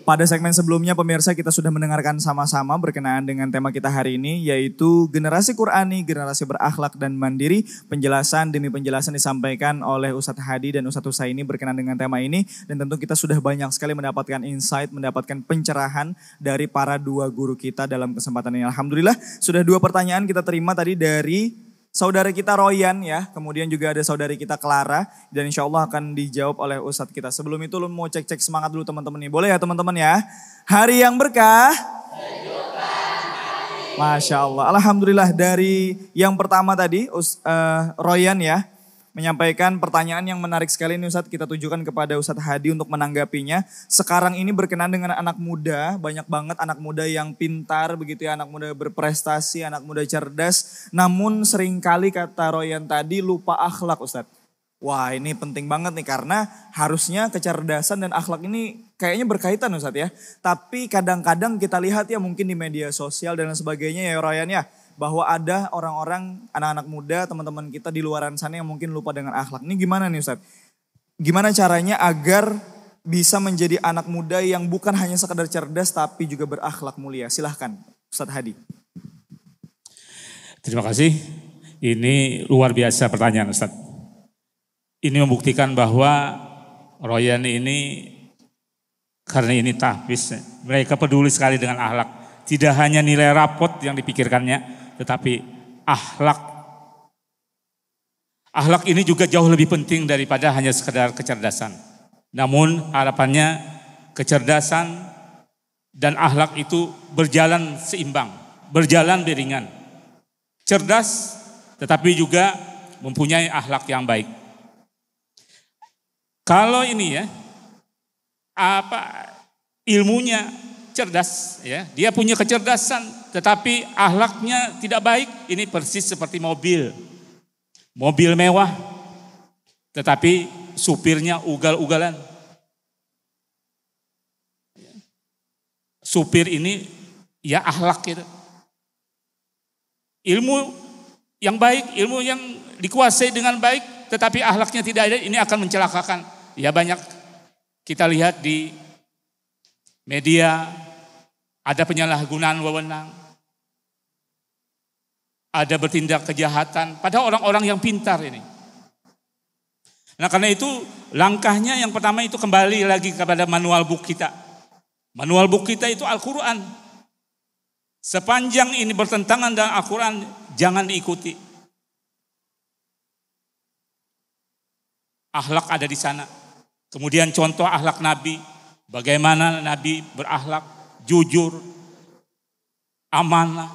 Pada segmen sebelumnya pemirsa kita sudah mendengarkan sama-sama berkenaan dengan tema kita hari ini yaitu generasi Qur'ani, generasi berakhlak dan mandiri. Penjelasan demi penjelasan disampaikan oleh Ustadz Hadi dan Ustadz Husaini berkenaan dengan tema ini. Dan tentu kita sudah banyak sekali mendapatkan insight, mendapatkan pencerahan dari para 2 guru kita dalam kesempatan ini. Alhamdulillah sudah 2 pertanyaan kita terima tadi dari saudara kita Royan ya, kemudian juga ada saudari kita Clara dan insya Allah akan dijawab oleh Ustadz kita. Sebelum itu lu mau cek-cek semangat dulu teman-teman nih, boleh ya teman-teman ya? Hari yang berkah. Masya Allah, Alhamdulillah dari yang pertama tadi Royan ya, menyampaikan pertanyaan yang menarik sekali nih Ustadz, kita tujukan kepada Ustadz Hadi untuk menanggapinya. Sekarang ini berkenaan dengan anak muda, banyak banget anak muda yang pintar begitu ya, anak muda berprestasi, anak muda cerdas. Namun seringkali kata Royan tadi lupa akhlak Ustadz. Wah ini penting banget nih karena harusnya kecerdasan dan akhlak ini kayaknya berkaitan Ustadz ya. Tapi kadang-kadang kita lihat ya mungkin di media sosial dan sebagainya ya Royan ya. Bahwa ada orang-orang, anak-anak muda, teman-teman kita di luaran sana yang mungkin lupa dengan akhlak. Ini gimana nih Ustadz? Gimana caranya agar bisa menjadi anak muda yang bukan hanya sekadar cerdas tapi juga berakhlak mulia? Silahkan Ustadz Hadi. Terima kasih. Ini luar biasa pertanyaan Ustadz. Ini membuktikan bahwa Royan ini, karena ini tahfiz, mereka peduli sekali dengan akhlak. Tidak hanya nilai rapot yang dipikirkannya, tetapi akhlak. Akhlak ini juga jauh lebih penting daripada hanya sekedar kecerdasan. Namun harapannya kecerdasan dan akhlak itu berjalan seimbang, berjalan beriringan. Cerdas tetapi juga mempunyai akhlak yang baik. Kalau ini ya, ilmunya cerdas ya, dia punya kecerdasan tetapi akhlaknya tidak baik, ini persis seperti mobil mewah tetapi supirnya ugal-ugalan. Supir ini ya akhlak gitu. Ilmu yang baik, ilmu yang dikuasai dengan baik tetapi akhlaknya tidak ada, ini akan mencelakakan. Ya banyak kita lihat di media, ada penyalahgunaan wewenang, ada bertindak kejahatan pada orang-orang yang pintar ini. Nah karena itu langkahnya yang pertama itu kembali lagi kepada manual book kita. Manual book kita itu Al-Quran. Sepanjang ini bertentangan dengan Al-Quran, jangan diikuti. Akhlak ada di sana. Kemudian contoh akhlak Nabi. Bagaimana Nabi berakhlak, jujur, amanah.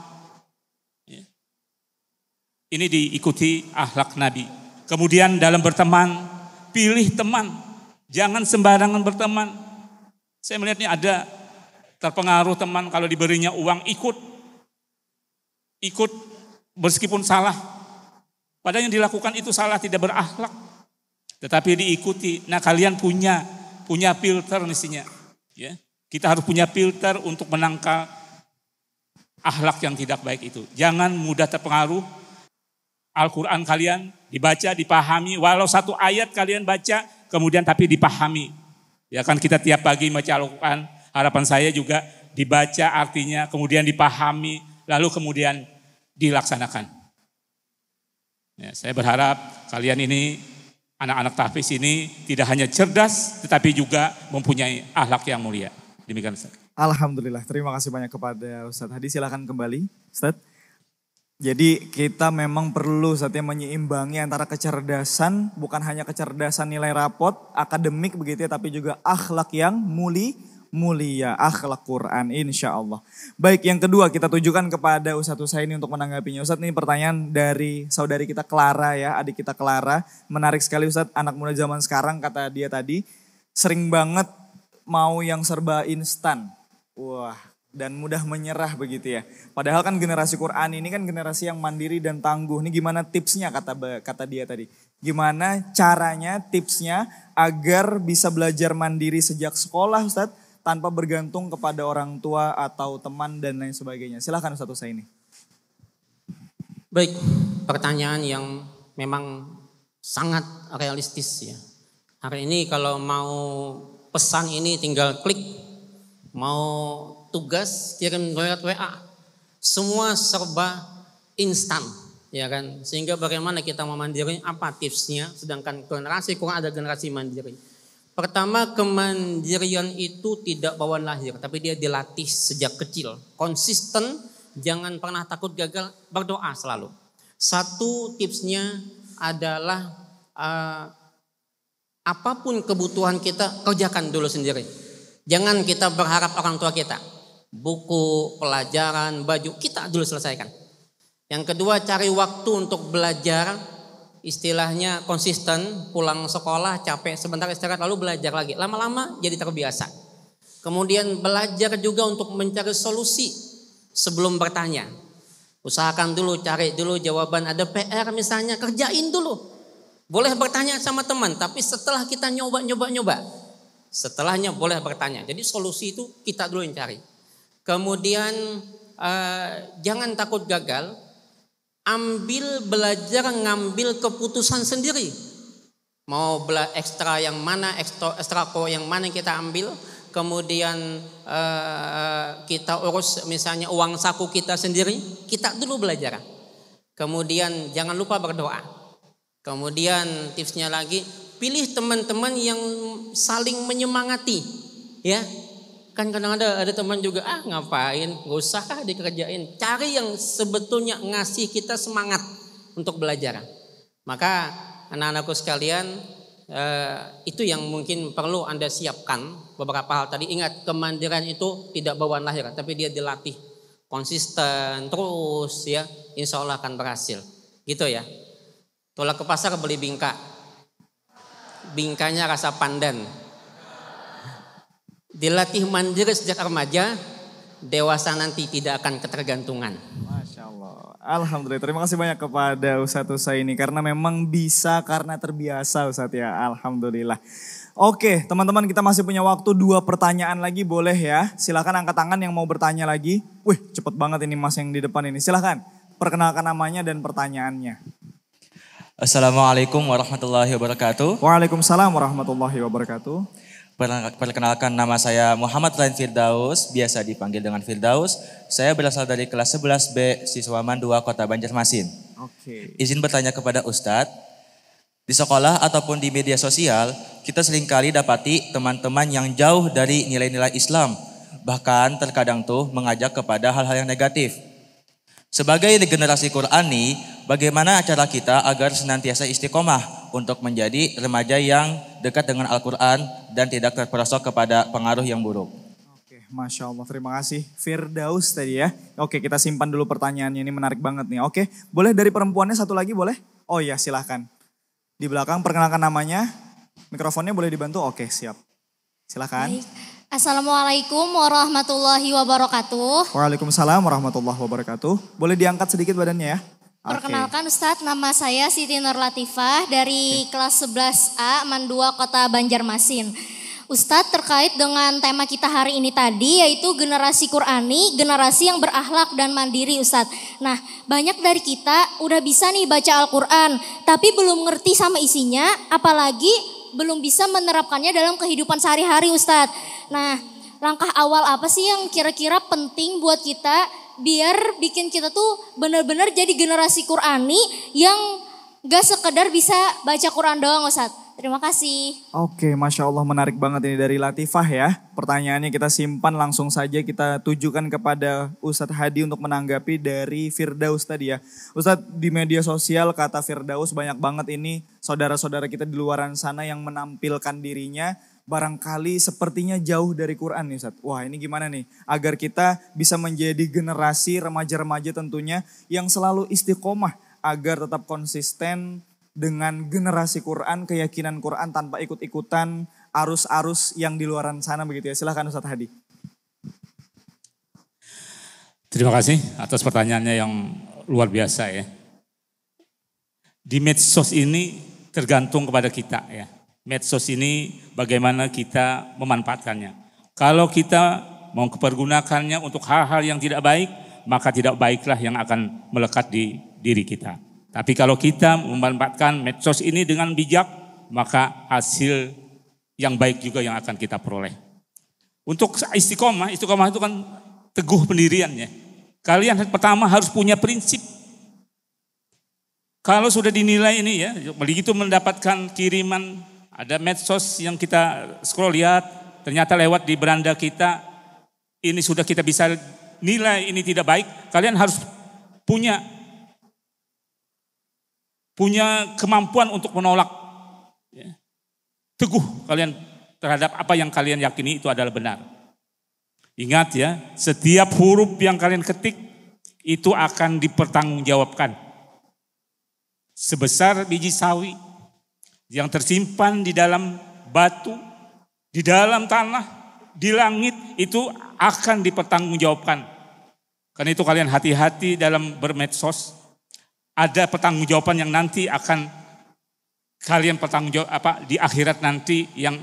Ini diikuti akhlak Nabi. Kemudian dalam berteman, pilih teman. Jangan sembarangan berteman. Saya melihat ini ada terpengaruh teman kalau diberinya uang ikut meskipun salah. Padahal yang dilakukan itu salah, tidak berakhlak. Tetapi diikuti. Nah kalian punya filter mestinya. Ya. Kita harus punya filter untuk menangkal akhlak yang tidak baik itu. Jangan mudah terpengaruh. Al-Quran kalian dibaca, dipahami. Walau satu ayat kalian baca, kemudian tapi dipahami. Ya kan kita tiap pagi baca Al-Quran. Harapan saya juga dibaca artinya, kemudian dipahami, lalu kemudian dilaksanakan. Ya, saya berharap kalian ini, anak-anak tahfiz ini tidak hanya cerdas, tetapi juga mempunyai akhlak yang mulia. Demikian Ustaz. Alhamdulillah, terima kasih banyak kepada Ustadz Hadi. Silakan kembali Ustadz. Jadi kita memang perlu saatnya menyeimbangi antara kecerdasan, bukan hanya kecerdasan nilai rapot, akademik begitu ya, tapi juga akhlak yang mulia, akhlak Quran insya Allah. Baik, yang kedua kita tujukan kepada Ustadz Husaini untuk menanggapinya. Ustadz, ini pertanyaan dari saudari kita Clara ya, adik kita Clara. Menarik sekali Ustadz, anak muda zaman sekarang kata dia tadi, sering banget mau yang serba instan. Wah, dan mudah menyerah begitu ya. Padahal kan generasi Quran ini kan generasi yang mandiri dan tangguh. Ini gimana tipsnya kata dia tadi. Gimana caranya, tipsnya agar bisa belajar mandiri sejak sekolah Ustadz. Tanpa bergantung kepada orang tua atau teman dan lain sebagainya. Silahkan Ustadz Husaini. Baik, pertanyaan yang memang sangat realistis ya. Hari ini kalau mau pesan ini tinggal klik. Mau tugas kirim lewat WA, semua serba instan, ya kan? Sehingga bagaimana kita memandiri, apa tipsnya? Sedangkan generasi Quran ada generasi mandiri. Pertama, kemandirian itu tidak bawaan lahir, tapi dia dilatih sejak kecil. Konsisten, jangan pernah takut gagal, berdoa selalu. Satu tipsnya adalah apapun kebutuhan kita, kerjakan dulu sendiri. Jangan kita berharap orang tua kita. Buku, pelajaran, baju, kita dulu selesaikan. Yang kedua, cari waktu untuk belajar, istilahnya konsisten, pulang sekolah capek sebentar istirahat lalu belajar lagi. Lama-lama jadi terbiasa. Kemudian belajar juga untuk mencari solusi sebelum bertanya. Usahakan dulu, cari dulu jawaban. Ada PR misalnya, kerjain dulu. Boleh bertanya sama teman, tapi setelah kita nyoba. Setelahnya boleh bertanya. Jadi solusi itu kita dulu yang cari. Kemudian jangan takut gagal, belajar ngambil keputusan sendiri. Mau ekstra yang mana, ekstra yang mana kita ambil, kemudian kita urus misalnya uang saku kita sendiri, kita dulu belajar. Kemudian jangan lupa berdoa. Kemudian tipsnya lagi, pilih teman-teman yang saling menyemangati, ya. Kan kadang-kadang ada teman juga, ngapain, gak usah dikerjain. Cari yang sebetulnya ngasih kita semangat untuk belajar. Maka anak-anakku sekalian, itu yang mungkin perlu Anda siapkan beberapa hal tadi. Ingat, kemandirian itu tidak bawaan lahir, tapi dia dilatih konsisten terus ya, insya Allah akan berhasil. Gitu ya. Tolak ke pasar beli bingka, bingkanya rasa pandan. Dilatih mandiri sejak remaja, dewasa nanti tidak akan ketergantungan. Masya Allah. Alhamdulillah, terima kasih banyak kepada Ustadz Husaini. Karena memang bisa karena terbiasa Ustadz ya, Alhamdulillah. Oke teman-teman, kita masih punya waktu 2 pertanyaan lagi, boleh ya. Silakan angkat tangan yang mau bertanya lagi. Wih cepet banget ini mas yang di depan ini. Silakan perkenalkan namanya dan pertanyaannya. Assalamualaikum warahmatullahi wabarakatuh. Waalaikumsalam warahmatullahi wabarakatuh. Perkenalkan, nama saya Muhammad Rain Firdaus, biasa dipanggil dengan Firdaus. Saya berasal dari kelas 11B Siswaman 2 Kota Banjarmasin. Oke. Izin bertanya kepada Ustadz, di sekolah ataupun di media sosial, kita seringkali dapati teman-teman yang jauh dari nilai-nilai Islam. Bahkan terkadang tuh mengajak kepada hal-hal yang negatif. Sebagai generasi Qurani, bagaimana cara kita agar senantiasa istiqomah untuk menjadi remaja yang dekat dengan Al-Quran dan tidak terperosok kepada pengaruh yang buruk? Oke, Masya Allah, terima kasih Firdaus tadi ya. Oke, kita simpan dulu pertanyaannya, ini menarik banget nih. Oke, boleh dari perempuannya satu lagi boleh? Oh iya silahkan. Di belakang perkenalkan namanya, mikrofonnya boleh dibantu? Oke siap, silahkan. Baik. Assalamualaikum warahmatullahi wabarakatuh. Waalaikumsalam warahmatullahi wabarakatuh. Boleh diangkat sedikit badannya ya. Perkenalkan Ustadz, nama saya Siti Nur Latifah dari kelas 11A Mandua Kota Banjarmasin. Ustadz, terkait dengan tema kita hari ini tadi, yaitu generasi Qurani, generasi yang berakhlak dan mandiri Ustadz. Nah, banyak dari kita udah bisa nih baca Al-Quran, tapi belum ngerti sama isinya, apalagi belum bisa menerapkannya dalam kehidupan sehari-hari Ustadz. Nah, langkah awal apa sih yang kira-kira penting buat kita biar bikin kita tuh benar-benar jadi generasi Qurani yang gak sekedar bisa baca Quran doang Ustadz. Terima kasih. Oke, Masya Allah menarik banget ini dari Latifah ya. Pertanyaannya kita simpan langsung saja kita tujukan kepada Ustadz Hadi untuk menanggapi dari Firdaus tadi ya. Ustadz, di media sosial kata Firdaus banyak banget ini saudara-saudara kita di luaran sana yang menampilkan dirinya barangkali sepertinya jauh dari Quran nih Ustadz. Wah ini gimana nih agar kita bisa menjadi generasi remaja-remaja tentunya yang selalu istiqomah agar tetap konsisten dengan generasi Quran, keyakinan Quran tanpa ikut-ikutan arus-arus yang di luaran sana begitu ya. Silahkan Ustadz Hadi. Terima kasih atas pertanyaannya yang luar biasa ya. Di medsos ini tergantung kepada kita ya. Medsos ini bagaimana kita memanfaatkannya. Kalau kita mau mempergunakannya untuk hal-hal yang tidak baik, maka tidak baiklah yang akan melekat di diri kita. Tapi kalau kita memanfaatkan medsos ini dengan bijak, maka hasil yang baik juga yang akan kita peroleh. Untuk istiqomah itu kan teguh pendiriannya. Kalian pertama harus punya prinsip. Kalau sudah dinilai ini ya, begitu mendapatkan kiriman, ada medsos yang kita scroll lihat, ternyata lewat di beranda kita, ini sudah kita bisa nilai ini tidak baik, kalian harus punya kemampuan untuk menolak. Ya. Teguh kalian terhadap apa yang kalian yakini itu adalah benar. Ingat ya, setiap huruf yang kalian ketik itu akan dipertanggungjawabkan. Sebesar biji sawi yang tersimpan di dalam batu, di dalam tanah, di langit itu akan dipertanggungjawabkan. Karena itu kalian hati-hati dalam bermedsos. Ada pertanggungjawaban yang nanti akan kalian pertanggungjawab di akhirat nanti yang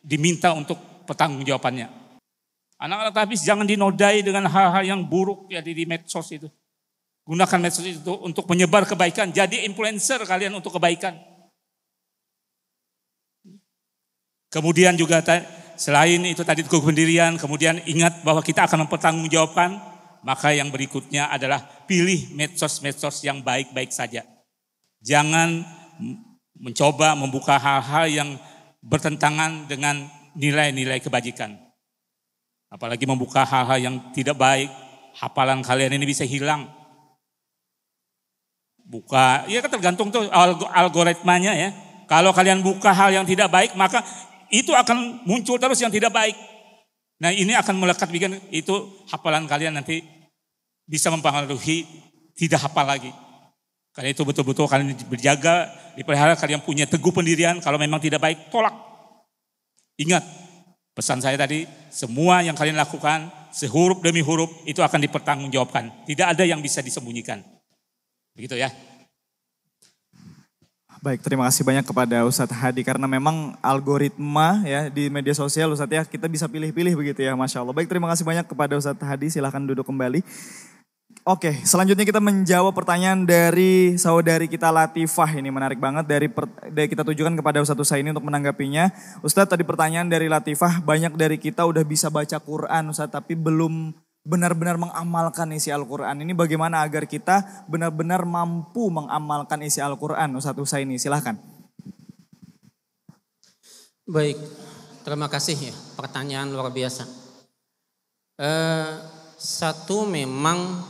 diminta untuk pertanggungjawabannya. Anak-anak habis jangan dinodai dengan hal-hal yang buruk ya di medsos itu. Gunakan medsos itu untuk menyebar kebaikan. Jadi influencer kalian untuk kebaikan. Kemudian juga selain itu tadi teguh pendirian, kemudian ingat bahwa kita akan mempertanggungjawabkan. Maka yang berikutnya adalah pilih medsos-medsos yang baik-baik saja. Jangan mencoba membuka hal-hal yang bertentangan dengan nilai-nilai kebajikan. Apalagi membuka hal-hal yang tidak baik, hafalan kalian ini bisa hilang. Buka, ya kan tergantung tuh algoritmanya ya. Kalau kalian buka hal yang tidak baik, maka itu akan muncul terus yang tidak baik. Nah ini akan melekat bikin itu hafalan kalian nanti bisa mempengaruhi tidak hafal lagi. Karena itu betul-betul kalian berjaga, dipelihara, kalian punya teguh pendirian. Kalau memang tidak baik, tolak. Ingat pesan saya tadi, semua yang kalian lakukan sehuruf demi huruf itu akan dipertanggungjawabkan. Tidak ada yang bisa disembunyikan. Begitu ya. Baik, terima kasih banyak kepada Ustadz Hadi karena memang algoritma ya di media sosial Ustadz ya kita bisa pilih-pilih begitu ya, Masya Allah. Baik, terima kasih banyak kepada Ustadz Hadi, silahkan duduk kembali. Oke, selanjutnya kita menjawab pertanyaan dari saudari kita Latifah, ini menarik banget dari kita tujukan kepada Ustadz Husaini untuk menanggapinya. Ustadz, tadi pertanyaan dari Latifah, banyak dari kita udah bisa baca Quran Ustadz tapi belum benar-benar mengamalkan isi Al-Quran. Ini bagaimana agar kita benar-benar mampu mengamalkan isi Al-Quran? Ustadz Husaini, silahkan. Baik, terima kasih ya, pertanyaan luar biasa. Satu, memang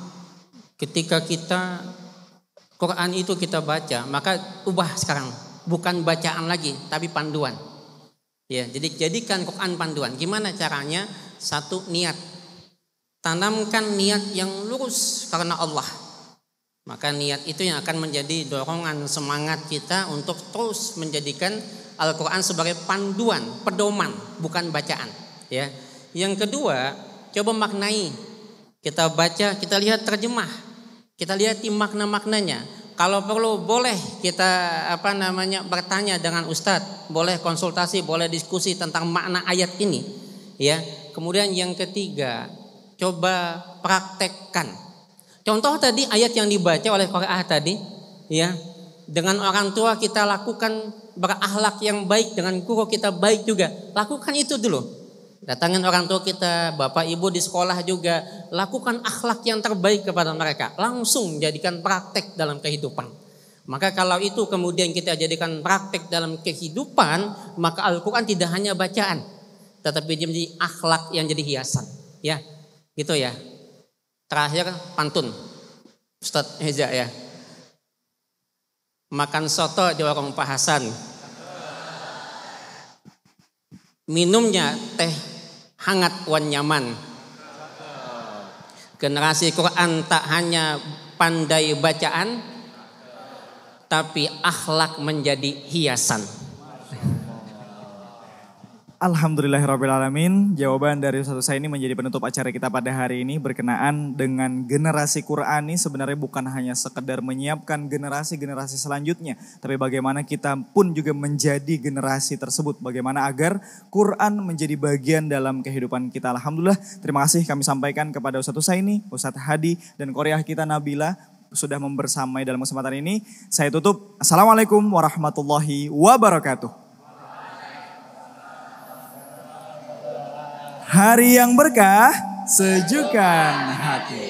ketika kita Quran itu kita baca, maka ubah sekarang, bukan bacaan lagi, tapi panduan. Ya, jadi jadikan Quran panduan. Gimana caranya? Satu, niat. Tanamkan niat yang lurus karena Allah. Maka niat itu yang akan menjadi dorongan semangat kita untuk terus menjadikan Al-Quran sebagai panduan, pedoman, bukan bacaan. Ya. Yang kedua, coba maknai. Kita baca, kita lihat terjemah, kita lihat makna-maknanya. Kalau perlu boleh kita bertanya dengan Ustadz, boleh konsultasi, boleh diskusi tentang makna ayat ini. Ya. Kemudian yang ketiga, coba praktekkan. Contoh tadi ayat yang dibaca oleh Qari'ah tadi, ya, dengan orang tua kita lakukan berakhlak yang baik, dengan guru kita baik juga. Lakukan itu dulu. Datangin orang tua kita, bapak ibu di sekolah juga, lakukan akhlak yang terbaik kepada mereka. Langsung jadikan praktek dalam kehidupan. Maka kalau itu kemudian kita jadikan praktek dalam kehidupan, maka Al-Quran tidak hanya bacaan, tetapi dia menjadi akhlak yang jadi hiasan. Ya, gitu ya. Terakhir pantun, Ustadz Heza ya. Makan soto di warung Pak Hasan. Minumnya teh hangat wan nyaman. Generasi Quran tak hanya pandai bacaan, tapi akhlak menjadi hiasan. Alhamdulillahirrabbilalamin. Jawaban dari Ustaz saya ini menjadi penutup acara kita pada hari ini berkenaan dengan generasi Quran ini sebenarnya bukan hanya sekedar menyiapkan generasi-generasi selanjutnya, tapi bagaimana kita pun juga menjadi generasi tersebut. Bagaimana agar Quran menjadi bagian dalam kehidupan kita. Alhamdulillah, terima kasih kami sampaikan kepada Ustaz Husaini, Ustaz Hadi, dan Qoriah kita Nabila sudah membersamai dalam kesempatan ini. Saya tutup. Assalamualaikum warahmatullahi wabarakatuh. Hari yang berkah, sejukkan hati.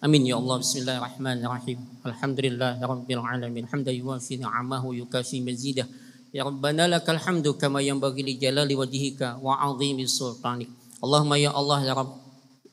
Amin ya Allah. Bismillahirrahmanirrahim. Alhamdulillahirabbil alamin. Hamdan yuwafi ni'amahu yukafi mazidah. Ya Rabbana lakal hamdu kama yanbaghi li jalali wajhika wa 'azimi sultanik. Allahumma ya Allah ya Rabb,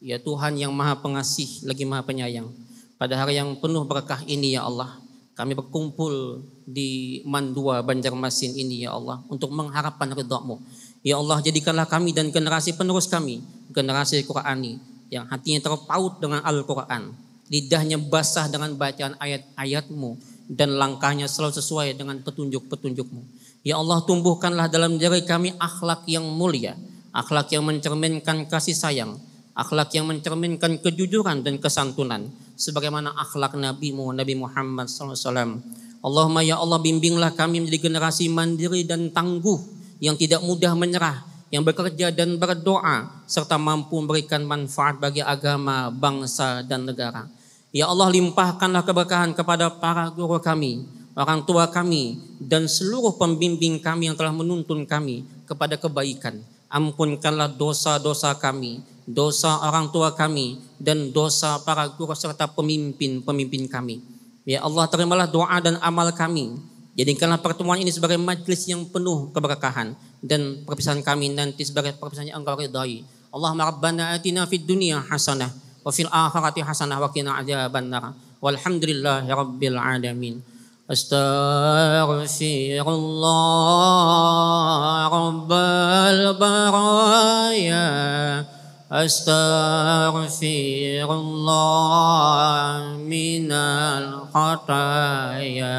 ya Tuhan yang Maha Pengasih lagi Maha Penyayang. Pada hari yang penuh berkah ini ya Allah, kami berkumpul di Mandua Banjarmasin ini ya Allah untuk mengharapkan ridha-Mu. Ya Allah, jadikanlah kami dan generasi penerus kami, generasi Qurani yang hatinya terpaut dengan Al-Quran, lidahnya basah dengan bacaan ayat-ayat-Mu, dan langkahnya selalu sesuai dengan petunjuk-petunjuk-Mu. Ya Allah, tumbuhkanlah dalam diri kami akhlak yang mulia, akhlak yang mencerminkan kasih sayang, akhlak yang mencerminkan kejujuran dan kesantunan, sebagaimana akhlak Nabi-Mu, Nabi Muhammad SAW. Allahumma ya Allah, bimbinglah kami menjadi generasi mandiri dan tangguh, yang tidak mudah menyerah, yang bekerja dan berdoa, serta mampu memberikan manfaat bagi agama, bangsa, dan negara. Ya Allah, limpahkanlah keberkahan kepada para guru kami, orang tua kami, dan seluruh pembimbing kami yang telah menuntun kami kepada kebaikan. Ampunkanlah dosa-dosa kami, dosa orang tua kami, dan dosa para guru serta pemimpin-pemimpin kami. Ya Allah, terimalah doa dan amal kami. Jadikanlah pertemuan ini sebagai majlis yang penuh keberkahan, dan perpisahan kami nanti sebagai perpisahan yang Engkau ridai. Allahumma rabbana atina fid dunya hasanah wa fil akhirati hasanah wa qina adzabannar. Walhamdulillahi rabbil alamin. Astaghfirullah rabbal baraya. Astaghfirullah minal khataya.